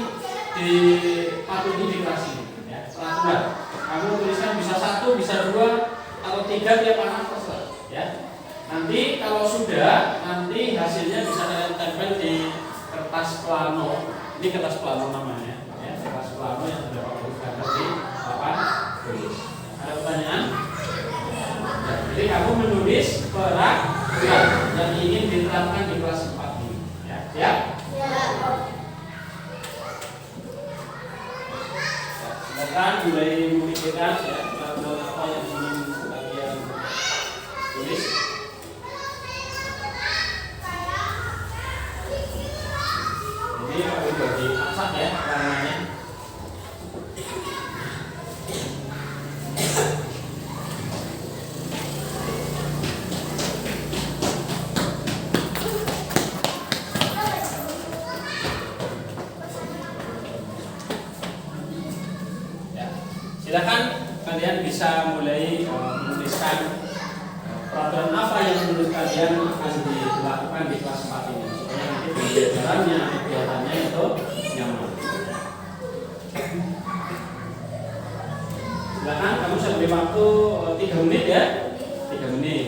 dipatuhi di kelas ini. Ya, peraturan. Kamu tuliskan bisa 1, bisa 2 atau 3 tiap anak terserah. Ya. Nanti kalau sudah, nanti hasilnya bisa kalian tempel di kertas plano. Ini kertas plano namanya, ya, kertas plano yang sudah Pak Guru gambar di papan tulis. Ada pertanyaan? Ya, jadi kamu menulis peraturan yang ingin diterapkan di kelas 4 ini. Ya, siap? Silakan mulai memikirkan ya peraturan apa yang ingin kalian tulis. Ini udah dimasak ya warnanya. Ya, silakan kalian bisa mulai menuliskan peraturan apa yang menurut kalian akan dilakukan di kelas 4 ini. Nanti pembelajarannya, kegiatannya itu nyaman. Silakan kamu saya beri waktu 3 menit ya, 3 menit.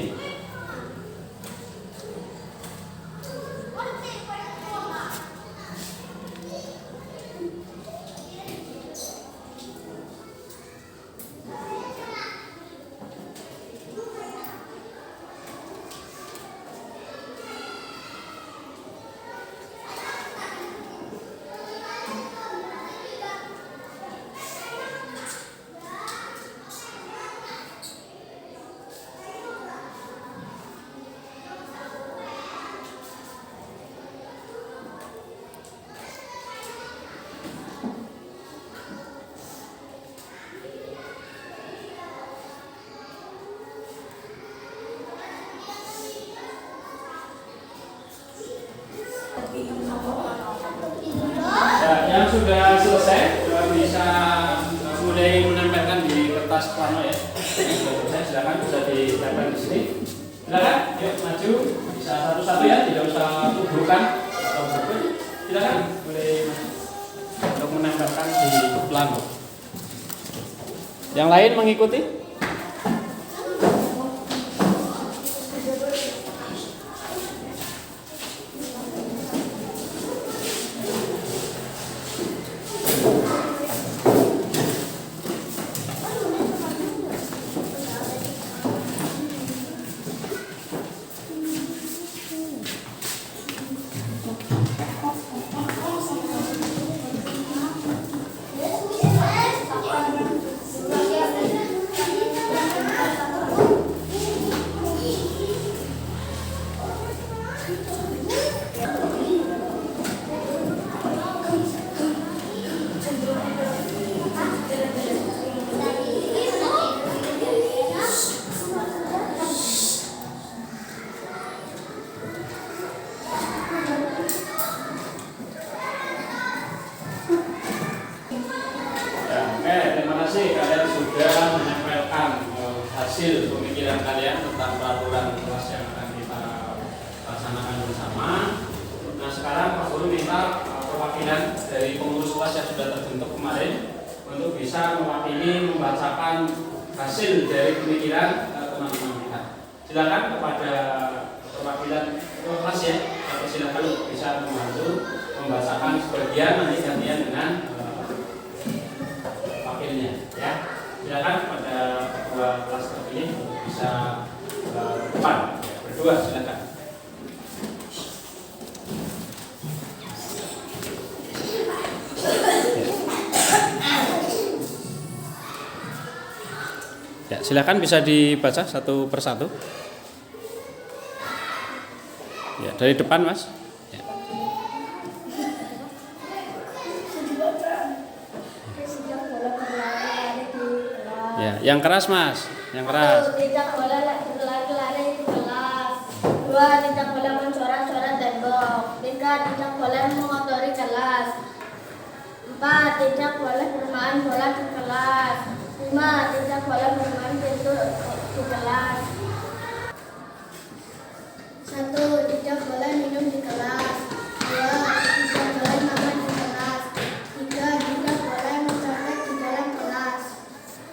Ya, yang sudah selesai bisa mulai menempelkan di kertas plano ya. Yang sudah selesai silakan bisa ditempel di sini. Silakan, yuk maju. Bisa satu-satu ya, tidak usah tubrukan atau berikut. Silakan boleh untuk menempelkan di plano. Yang lain mengikuti. Terima kasih kalian sudah menyampaikan hasil pemikiran kalian tentang peraturan kelas yang akan kita laksanakan bersama. Nah, sekarang Pak Guru minta perwakilan dari pengurus kelas yang sudah terbentuk kemarin untuk bisa mewakili membacakan hasil dari pemikiran teman-teman kita. Silakan kepada perwakilan kelas ya, atau silakan bisa membantu membacakan sebagian, nanti gantian dengan wakilnya ya. Silakan kepada ketua kelas terpilih bisa depan berdua, silakan. Ya, silakan bisa dibaca satu persatu. Ya, dari depan Mas. Ya. Ya, yang keras Mas, yang keras. 1. Tidak boleh berlari-lari di kelas. 2. Tidak boleh mencoret-coret tembok. 3. Tidak boleh mengotori kelas. 4. Tidak boleh bermain bola di kelas. 5. Tidak boleh bermain pintu di kelas. 1. Tidak boleh minum di kelas. 2. Tidak boleh makan di kelas. 3. Tidak boleh mencontek di dalam kelas.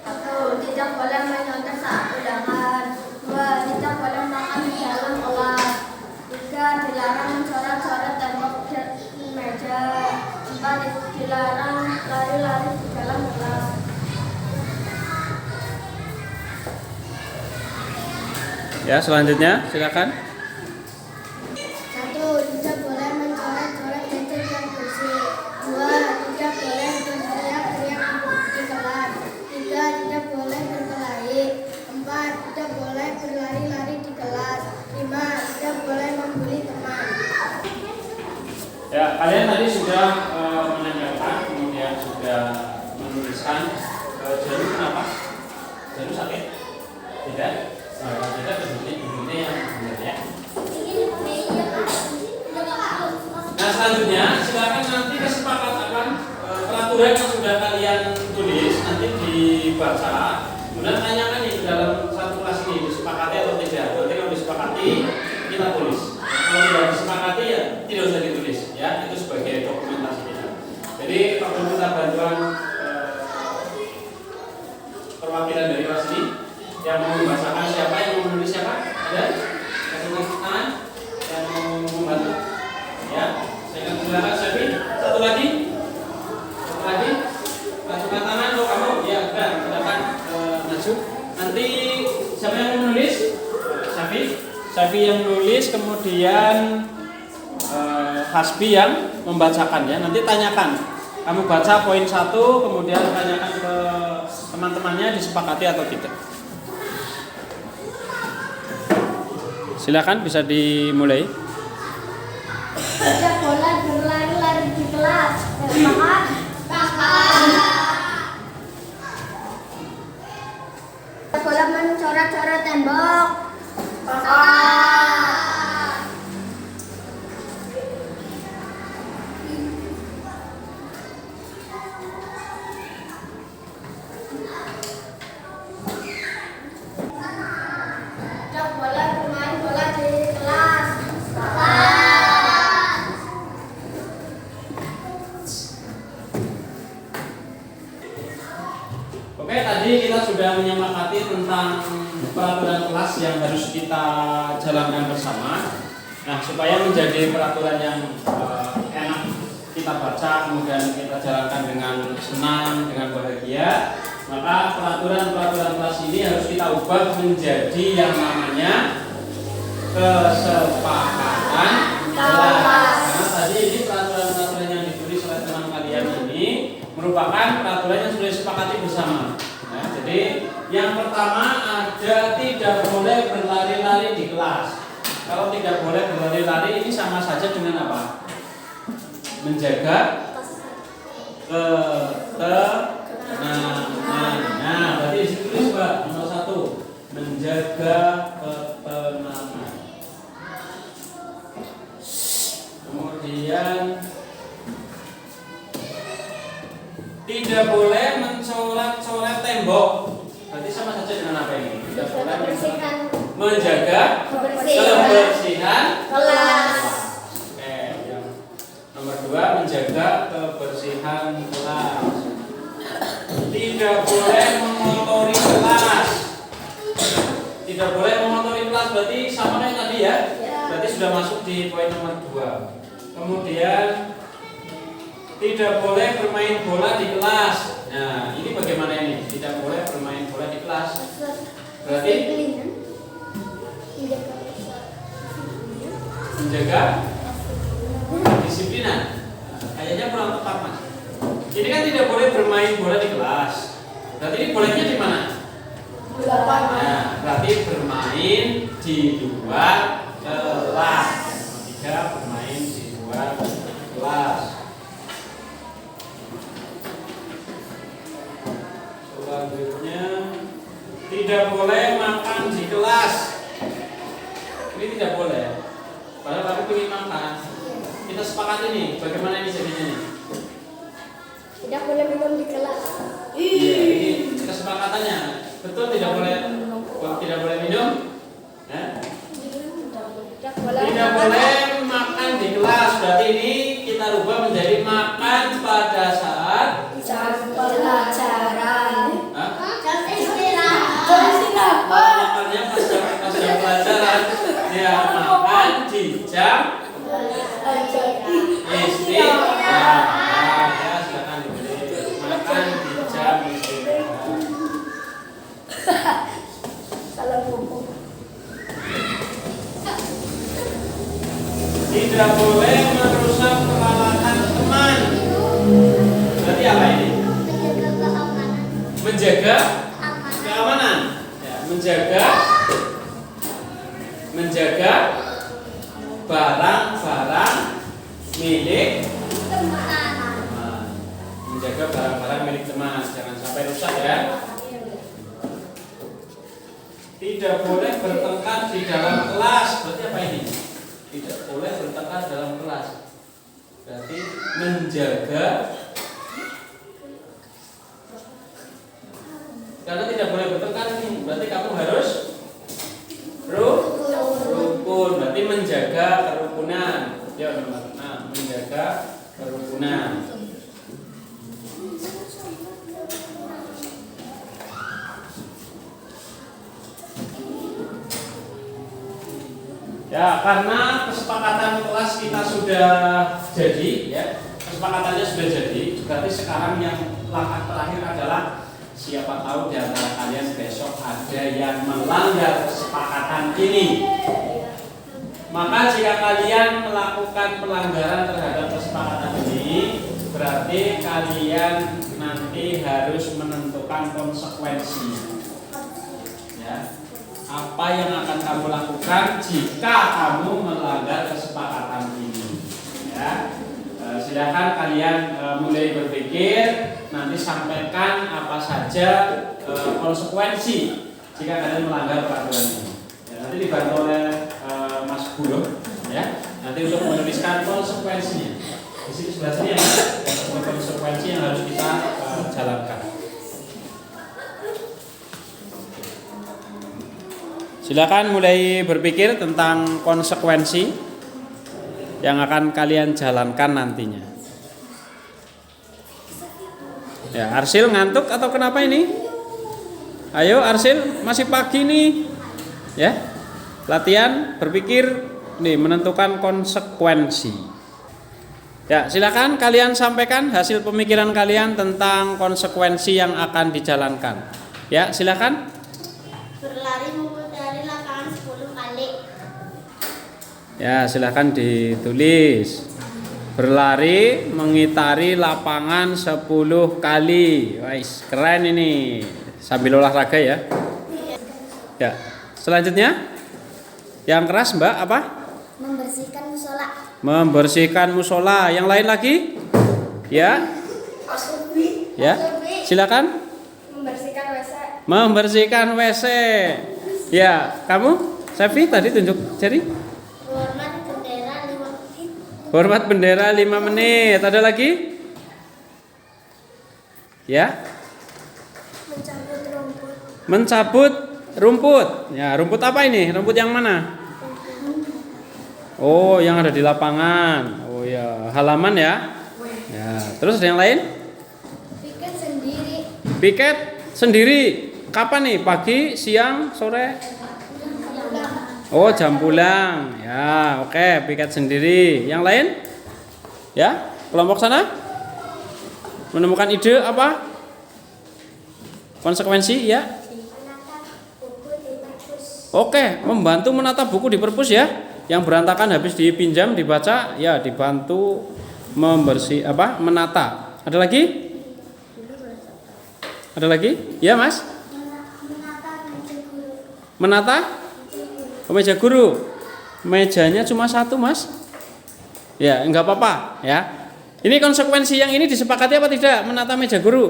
1. Tidak boleh menyontek saat ulangan. 2. Tidak boleh makan di dalam kelas. 3. Dilarang mencoret-coret tembok di meja. 4. Dilarang lari-lari di dalam kelas. Ya, selanjutnya silakan. 1. Tidak boleh mencoret-coret gadget yang bersih. 2. Tidak boleh berteriak-teriak di kelas. 3. Tidak boleh berkelahi. 4. Tidak boleh berlari-lari di kelas. 5. Tidak boleh membuli teman. Ya, kalian tadi sudah menanyakan, kemudian sudah menuliskan. Jalu kenapa? Jalu sakit? Tidak? Kalau tidak, begini yang benar ya. Nah, selanjutnya silakan nanti kesepakatan peraturan yang sudah kalian tulis nanti dibaca. Kemudian tanyakan di dalam satu kelas ini disepakati atau tidak. Nanti kalau disepakati kita tulis. Kalau tidak disepakati ya tidak usah ditulis ya. Itu sebagai dokumentasi kita. Jadi kalau minta bantuan perwakilan dari kelas ini yang mau membacakan siapa, yang mau menulis siapa? Ada? Kasih tangan yang mau membantu? Ya, saya akan silakan Syafi. Satu lagi, masukkan tangan untuk kamu. Ya, udah, silakan maju. Nanti siapa yang mau menulis? Syafi yang menulis, kemudian Hasbi yang membacakan ya. Nanti tanyakan. Kamu baca poin 1, kemudian tanyakan ke teman-temannya disepakati atau tidak. Silakan bisa dimulai. Tidak boleh berlari-lari di kelas. Sepakat? Tidak boleh mencoret-coret tembok. Tidak boleh bermain bola di kelas. Oke, tadi kita sudah menyepakati tentang peraturan kelas yang harus kita jalankan bersama. Nah, supaya menjadi peraturan yang enak kita baca, kemudian kita jalankan dengan senang, dengan bahagia, maka peraturan-peraturan kelas ini harus kita ubah menjadi yang namanya kesepakatan kelas. Karena tadi ini peraturan-peraturan yang ditulis oleh teman kalian ini merupakan peraturan yang sudah disepakati bersama. Nah, jadi yang pertama ada tidak boleh berlari-lari di kelas. Kalau tidak boleh berlari-lari ini sama saja dengan apa? Menjaga ketenangan. Nah, berarti ditulis Mbak nomor 1, menjaga ketenangan. Kemudian tidak boleh mencoret-coret tembok. Berarti sama saja dengan apa ini? Tidak boleh menjaga kebersihan kelas. Oke, yang Nomor 2, menjaga kebersihan kelas. Tidak boleh mengotori kelas. Tidak boleh mengotori kelas berarti sama kayak tadi ya. Berarti sudah masuk di poin nomor 2. Kemudian tidak boleh bermain bola di kelas. Nah, ini bagaimana ini? Tidak boleh bermain bola di kelas. Berarti menjaga kedisiplinan. Kayaknya kurang tepat, Mas. Ini kan tidak boleh bermain bola di kelas. Berarti ini bolehnya di mana? Nah, berarti bermain di luar kelas. Nomor 3, bermain di luar kelas. Selanjutnya, tidak boleh makan di kelas. Ini tidak boleh. Padahal kamu ingin makan. Kita sepakat ini. Bagaimana ini jadinya nih? Tidak boleh minum di kelas. Iya, ini kesepakatannya. Betul tidak boleh minum? Tidak boleh makan di kelas. Berarti ini kita rubah menjadi makan pada saat Pelajaran. Hah? Jam istirahat. Makannya pas jam pelajaran. Ya, makan di jam istirahat. Ya, silakan dibeli. Makan di jam istirahat. Salah ngomong. Tidak boleh merusak peralatan teman. Berarti apa ini? Menjaga keamanan. Menjaga keamanan. Ya, menjaga barang-barang milik Teman. teman. Menjaga barang-barang milik teman, jangan sampai rusak ya. Tidak boleh bertengkar di dalam kelas. Berarti apa ini? Tidak boleh bertengkar dalam kelas. Berarti menjaga. Karena tidak boleh bertengkar ini, berarti kamu harus rukun. Berarti menjaga kerukunan. Ya, nomor 6, menjaga kerukunan. Ya, karena kesepakatan kelas kita sudah jadi, ya, kesepakatannya sudah jadi. Berarti sekarang yang langkah terakhir adalah siapa tahu di antara kalian besok ada yang melanggar kesepakatan ini. Maka jika kalian melakukan pelanggaran terhadap kesepakatan ini, berarti kalian nanti harus menentukan konsekuensi. Ya. Apa yang akan kamu lakukan jika kamu melanggar kesepakatan ini? Ya, silakan kalian mulai berpikir. Nanti sampaikan apa saja konsekuensi jika kalian melanggar peraturan ini. Ya, nanti dibantu oleh Mas Guru. Ya, nanti untuk menuliskan konsekuensinya. Di sini sebelah sini ya, konsekuensi yang harus kita jalankan. Silakan mulai berpikir tentang konsekuensi yang akan kalian jalankan nantinya. Ya, Arsil ngantuk atau kenapa ini? Ayo Arsil, masih pagi nih. Ya. Latihan berpikir nih menentukan konsekuensi. Ya, silakan kalian sampaikan hasil pemikiran kalian tentang konsekuensi yang akan dijalankan. Ya, silakan. Berlari memutari lapangan 10 kali. Ya, silahkan ditulis. Berlari mengitari lapangan 10 kali. Wais, keren ini. Sambil olahraga ya. Ya. Selanjutnya, yang keras Mbak apa? Membersihkan musola. Membersihkan musola. Yang lain lagi? Ya. Ya. Silakan. Membersihkan WC. Membersihkan WC. Ya, kamu? Sevi tadi tunjuk jari. Hormat bendera 5 menit. Hormat bendera 5 menit. Ada lagi? Ya. Mencabut rumput. Mencabut rumput. Ya, rumput apa ini? Rumput yang mana? Oh, yang ada di lapangan. Oh ya, halaman ya. Ya, terus ada yang lain? Piket sendiri. Piket sendiri. Kapan nih? Pagi, siang, sore? Oh, jam pulang. Ya, oke, piket sendiri. Yang lain? Ya, kelompok sana? Menemukan ide apa? Konsekuensi ya? Oke, membantu menata buku di perpus ya. Yang berantakan habis dipinjam, dibaca, ya dibantu menata. Ada lagi? Ada lagi? Ya, Mas? Menata meja guru. Mejanya cuma satu, Mas. Ya, enggak apa-apa ya. Ini konsekuensi yang ini disepakati apa tidak? Menata meja guru?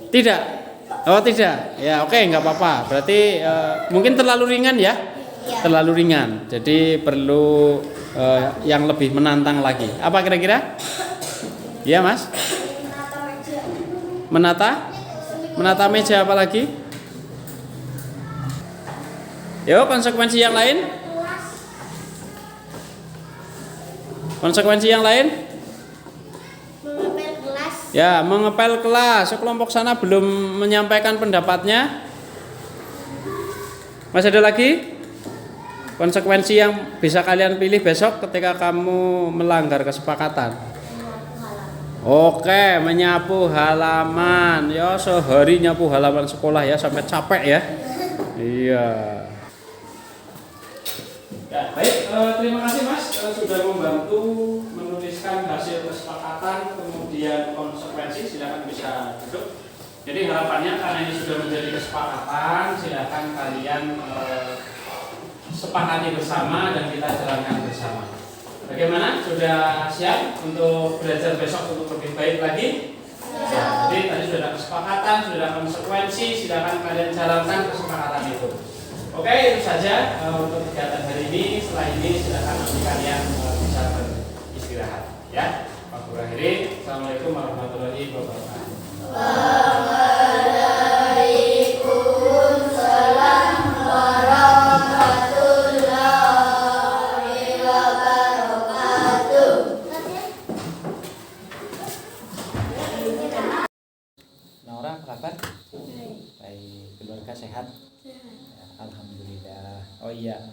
Tidak. Oh, tidak. Ya, oke, enggak apa-apa. Berarti mungkin terlalu ringan ya? Terlalu ringan. Jadi perlu yang lebih menantang lagi. Apa kira-kira? Ya, Mas? Menata meja apa lagi? Yo, konsekuensi yang lain? Konsekuensi yang lain? Mengepel kelas. Ya, mengepel kelas. Sekelompok sana belum menyampaikan pendapatnya. Masih ada lagi? Konsekuensi yang bisa kalian pilih besok ketika kamu melanggar kesepakatan. Oke, menyapu halaman. Ya, sehari nyapu halaman sekolah ya sampai capek ya. Iya. Ya, baik, terima kasih Mas sudah membantu menuliskan hasil kesepakatan kemudian konsekuensi. Silakan bisa duduk. Jadi harapannya karena ini sudah menjadi kesepakatan, silakan kalian sepakati bersama dan kita jalankan bersama. Bagaimana? Sudah siap untuk belajar besok untuk lebih baik lagi? Ya, jadi tadi sudah kesepakatan, sudah konsekuensi, silakan kalian jalankan kesepakatan itu. Oke, itu saja untuk kegiatan hari ini. Setelah ini silakan nanti kalian bisa beristirahat. Ya, Pak Guru akhiri. Assalamualaikum warahmatullahi wabarakatuh. Waalaikumsalam warahmatullahi wabarakatuh. Naura, apa kabar? Baik, keluarga sehat? Alhamdulillah. Oh iya,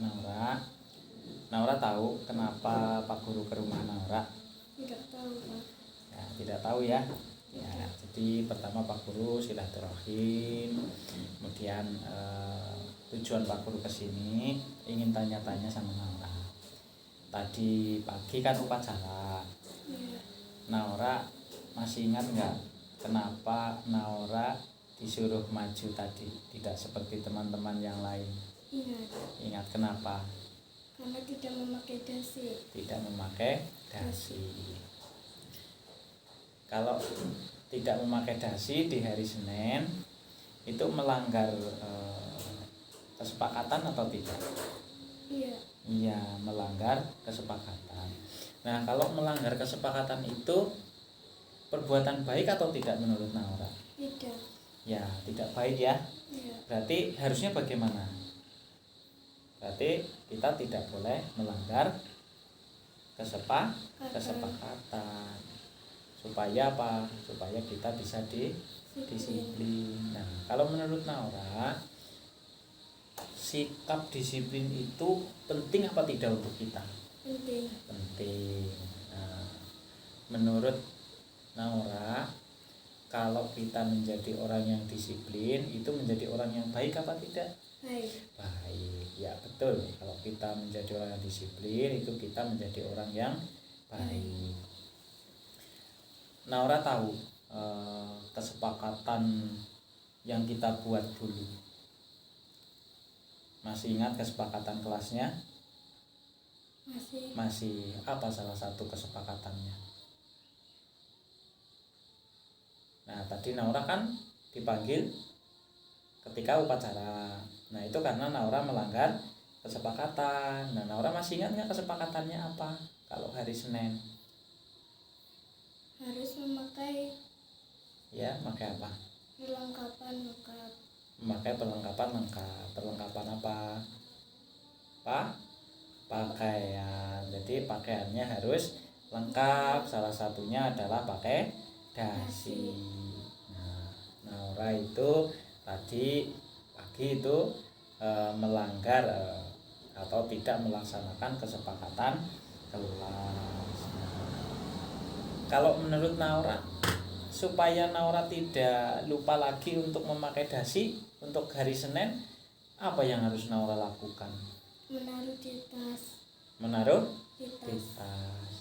Naura tahu kenapa Pak Guru ke rumah Naura? Tidak tahu, Pak. Ya, tidak tahu ya. Ya, jadi pertama Pak Guru silaturahim. Kemudian tujuan Pak Guru ke sini ingin tanya-tanya sama Naura. Tadi pagi kan upacara. Naura masih ingat nggak kenapa Naura disuruh maju tadi, tidak seperti teman-teman yang lain? Ingat kenapa? Karena tidak memakai dasi. Tidak memakai dasi. Kalau tidak memakai dasi di hari Senin itu melanggar kesepakatan atau tidak? Iya, melanggar kesepakatan. Nah, kalau melanggar kesepakatan itu perbuatan baik atau tidak menurut Naura? Tidak. Ya, tidak baik ya. Berarti harusnya bagaimana? Berarti kita tidak boleh melanggar kesepakatan. Supaya apa? Supaya kita bisa disiplin. Nah, kalau menurut Naura, sikap disiplin itu penting apa tidak untuk kita? Penting. Nah, menurut Naura, kalau kita menjadi orang yang disiplin, itu menjadi orang yang baik apa tidak? Baik, ya betul. Kalau kita menjadi orang yang disiplin, itu kita menjadi orang yang baik. Naura tahu kesepakatan yang kita buat dulu. Masih ingat kesepakatan kelasnya? Masih. Apa salah satu kesepakatannya? Nah, tadi Naura kan dipanggil ketika upacara. Nah, itu karena Naura melanggar kesepakatan. Nah, Naura masih ingat nggak kesepakatannya apa kalau hari Senin? Harus memakai Ya, pakai apa? perlengkapan lengkap. Memakai perlengkapan lengkap. Perlengkapan apa? Pakaian. Jadi pakaiannya harus lengkap, salah satunya adalah pakai dasi. Nah, Naura itu tadi pagi itu melanggar atau tidak melaksanakan kesepakatan kelas. Kalau menurut Naura, supaya Naura tidak lupa lagi untuk memakai dasi untuk hari Senin, apa yang harus Naura lakukan? Menaruh di tas. Menaruh Di di tas. tas.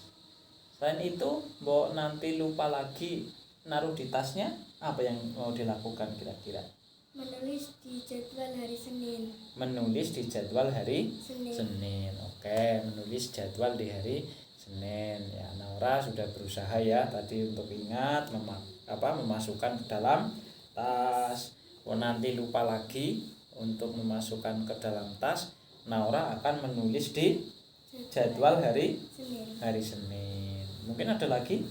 Selain itu, Mbok nanti lupa lagi naruh di tasnya, apa yang mau dilakukan kira-kira? Menulis di jadwal hari Senin. Menulis di jadwal hari Senin. Senin. Oke, menulis jadwal di hari Senin. Ya, Naura sudah berusaha ya tadi untuk ingat memasukkan ke dalam tas. Oh, nanti lupa lagi untuk memasukkan ke dalam tas, Naura akan menulis di jadwal hari Senin. Mungkin ada lagi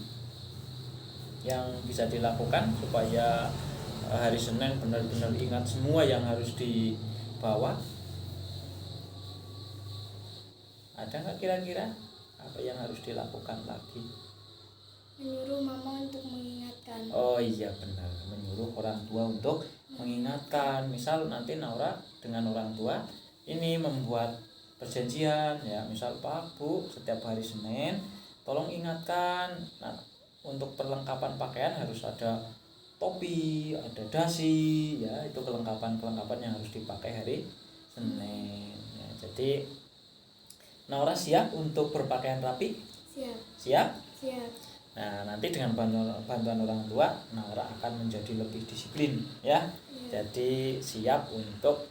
yang bisa dilakukan supaya hari Senin benar-benar ingat semua yang harus dibawa. Ada nggak kira-kira apa yang harus dilakukan lagi? Menyuruh mama untuk mengingatkan. Oh iya benar, menyuruh orang tua untuk mengingatkan. Misal nanti Naura dengan orang tua ini membuat perjanjian ya, misal Pak Bu setiap hari Senin tolong ingatkan, nah, untuk perlengkapan pakaian harus ada topi, ada dasi, ya itu kelengkapan yang harus dipakai hari Senin. Ya, jadi Naura siap untuk berpakaian rapi? Siap. Siap? Siap. Nah, nanti dengan bantuan orang tua, Naura akan menjadi lebih disiplin, ya. Jadi siap untuk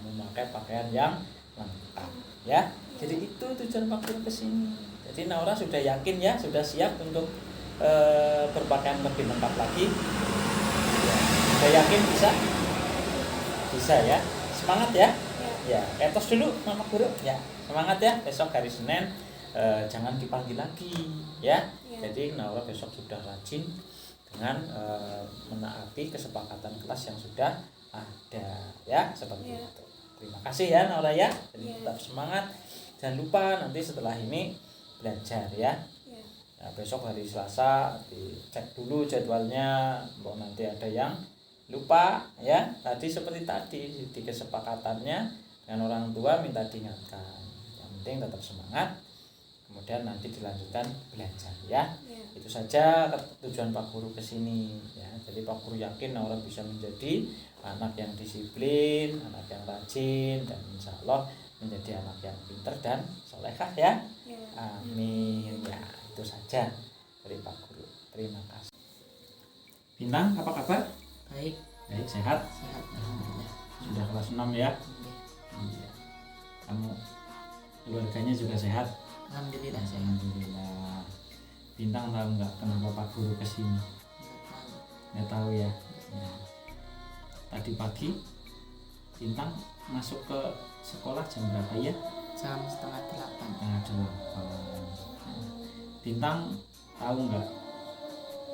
memakai pakaian yang lengkap, ya. Jadi itu tujuan Pak Guru kesini. Jadi Naura sudah yakin ya, sudah siap untuk berpakaian lebih lengkap lagi. Ya, sudah yakin bisa? Bisa ya. Semangat ya. Ya, etos dulu Mama Guru. Ya, semangat ya. Besok hari Senin jangan dipanggil lagi, ya. Jadi Naura besok sudah rajin dengan menaati kesepakatan kelas yang sudah ada, ya, seperti itu. Terima kasih ya Naura ya. Jadi tetap semangat. Jangan lupa nanti setelah ini belajar ya. Nah, besok hari Selasa dicek dulu jadwalnya, bahwa nanti ada yang lupa ya. Tadi seperti tadi di kesepakatannya dengan orang tua minta diingatkan. Yang penting tetap semangat. Kemudian nanti dilanjutkan belajar ya. Itu saja tujuan Pak Guru kesini ya. Jadi Pak Guru yakin Naura bisa menjadi anak yang disiplin, anak yang rajin, dan insya Allah menjadi anak yang pintar dan solehah ya. Amin ya. Itu saja dari Pak Guru. Terima kasih. Bintang, apa kabar? Baik. Baik, sehat? Sehat, alhamdulillah. Sudah kelas 6 ya? Iya. Kamu keluarganya juga sehat? Alhamdulillah sehat. Alhamdulillah. Bintang tahu nggak kenapa Pak Guru kesini? Nggak tahu ya. Ya. Tadi pagi Bintang masuk ke sekolah jam berapa ya? Jam 7:30. Bintang tahu nggak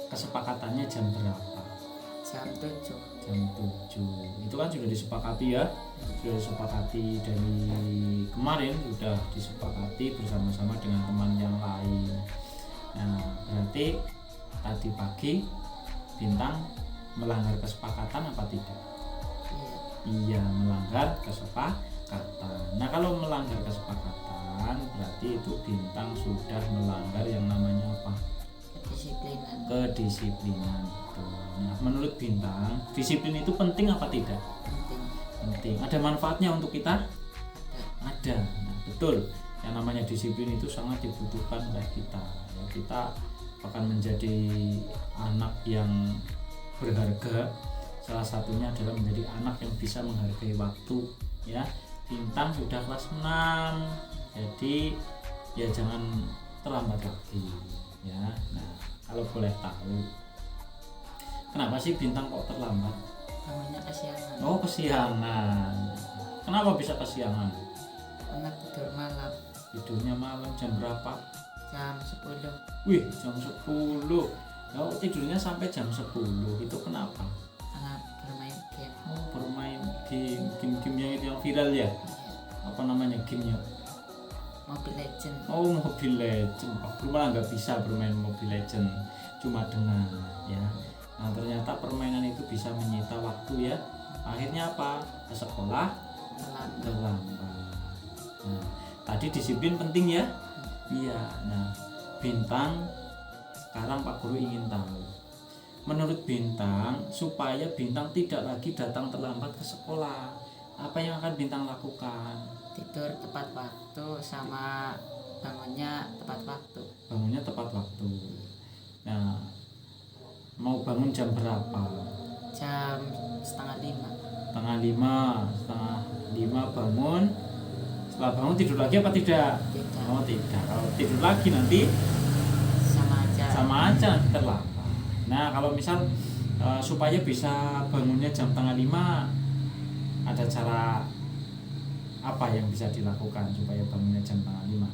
kesepakatannya jam berapa? Jam 7. Jam 7. Itu kan sudah disepakati ya. Sudah disepakati dari kemarin, sudah disepakati bersama-sama dengan teman yang lain. Nah, berarti tadi pagi Bintang melanggar kesepakatan apa tidak? Iya. Iya, melanggar kesepakatan. Nah, kalau melanggar kesepakatan berarti itu Bintang sudah melanggar yang namanya apa? Kedisiplinan. Kedisiplinan. Nah, menurut Bintang, disiplin itu penting apa tidak? Penting. Penting. Ada manfaatnya untuk kita? Ada. Ada. Nah, betul. Yang namanya disiplin itu sangat dibutuhkan oleh kita. Ya, kita akan menjadi anak yang berharga. Salah satunya adalah menjadi anak yang bisa menghargai waktu. Ya, Bintang sudah kelas 6. Jadi ya jangan terlambat lagi. Ya. Nah, kalau boleh tahu, kenapa sih Bintang kok terlambat? Namanya kesiangan. Oh, kesiangan. Kenapa bisa kesiangan? Anak tidur malam. Tidurnya malam jam berapa? Jam 10. Wih, jam 10. Oh, tidurnya sampai jam 10. Itu kenapa? Anak bermain game. Oh, bermain game yang itu yang viral ya. Apa namanya gamenya? Mobile Legend. Oh, Mobile Legend. Pak Guru malah nggak bisa bermain Mobile Legend, cuma dengar ya. Nah ternyata permainan itu bisa menyita waktu ya. Akhirnya apa? Ke sekolah terlambat. Nah, tadi disiplin penting ya. Iya. Nah, Bintang sekarang Pak Guru ingin tahu. Menurut Bintang, supaya Bintang tidak lagi datang terlambat ke sekolah, apa yang akan Bintang lakukan? Tidur tepat waktu sama bangunnya tepat waktu. Bangunnya tepat waktu. Nah, mau bangun jam berapa? Jam 4:30. Setengah lima bangun. Setelah bangun tidur lagi apa tidak? Tidak. Oh tidak. Kalau tidur lagi nanti Sama aja. nanti terlambat. Nah kalau misal supaya bisa bangunnya jam 4:30, ada cara apa yang bisa dilakukan supaya bangunnya jam 4:30?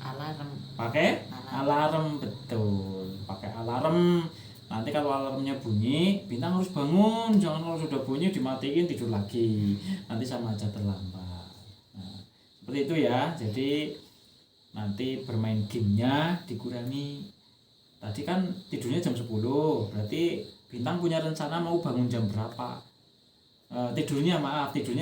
Alarm. Pakai alarm, betul. Pakai alarm. Nanti kalau alarmnya bunyi, Bintang harus bangun. Jangan kalau sudah bunyi dimatiin tidur lagi. Nanti sama aja terlambat. Nah, seperti itu ya. Jadi nanti bermain gamenya dikurangi. Tadi kan tidurnya jam 10. Berarti Bintang punya rencana mau bangun jam berapa? Tidurnya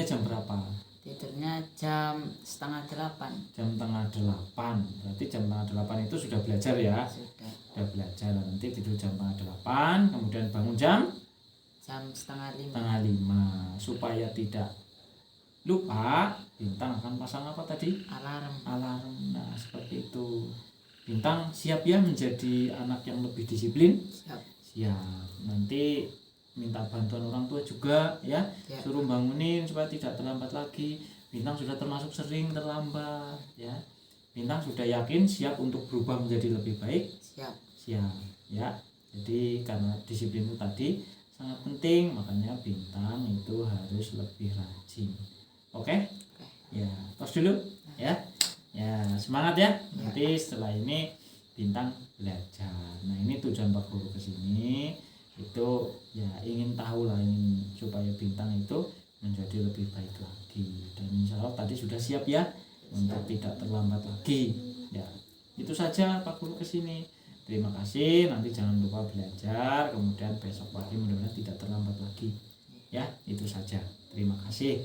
jam berapa? Tidurnya jam 7:30. Jam 7:30. Berarti jam 7:30 itu sudah belajar ya? Sudah. Sudah belajar. Nanti tidur jam 7:30, kemudian bangun jam 4:30. 4:30. Supaya tidak lupa, Bintang akan pasang apa tadi? Alarm. Alarm. Nah, seperti itu. Bintang siap ya menjadi anak yang lebih disiplin? Siap. Siap. Nanti minta bantuan orang tua juga ya, Ya. suruh bangunin supaya tidak terlambat lagi. Bintang sudah termasuk sering terlambat ya. Bintang sudah yakin siap untuk berubah menjadi lebih baik. Siap. Ya. Jadi karena disiplin itu tadi sangat penting, makanya Bintang itu harus lebih rajin. Oke? Ya, tos dulu ya. Ya, semangat ya. Nanti setelah ini Bintang belajar. Nah, ini tujuan Pak Guru kesini itu ya ingin tahu lah, ingin supaya Bintang itu menjadi lebih baik lagi. Dan insya Allah tadi sudah siap ya untuk tidak terlambat lagi. Ya, itu saja Pak Guru kesini. Terima kasih. Nanti jangan lupa belajar. Kemudian besok pagi mudah-mudahan tidak terlambat lagi. Ya, itu saja. Terima kasih.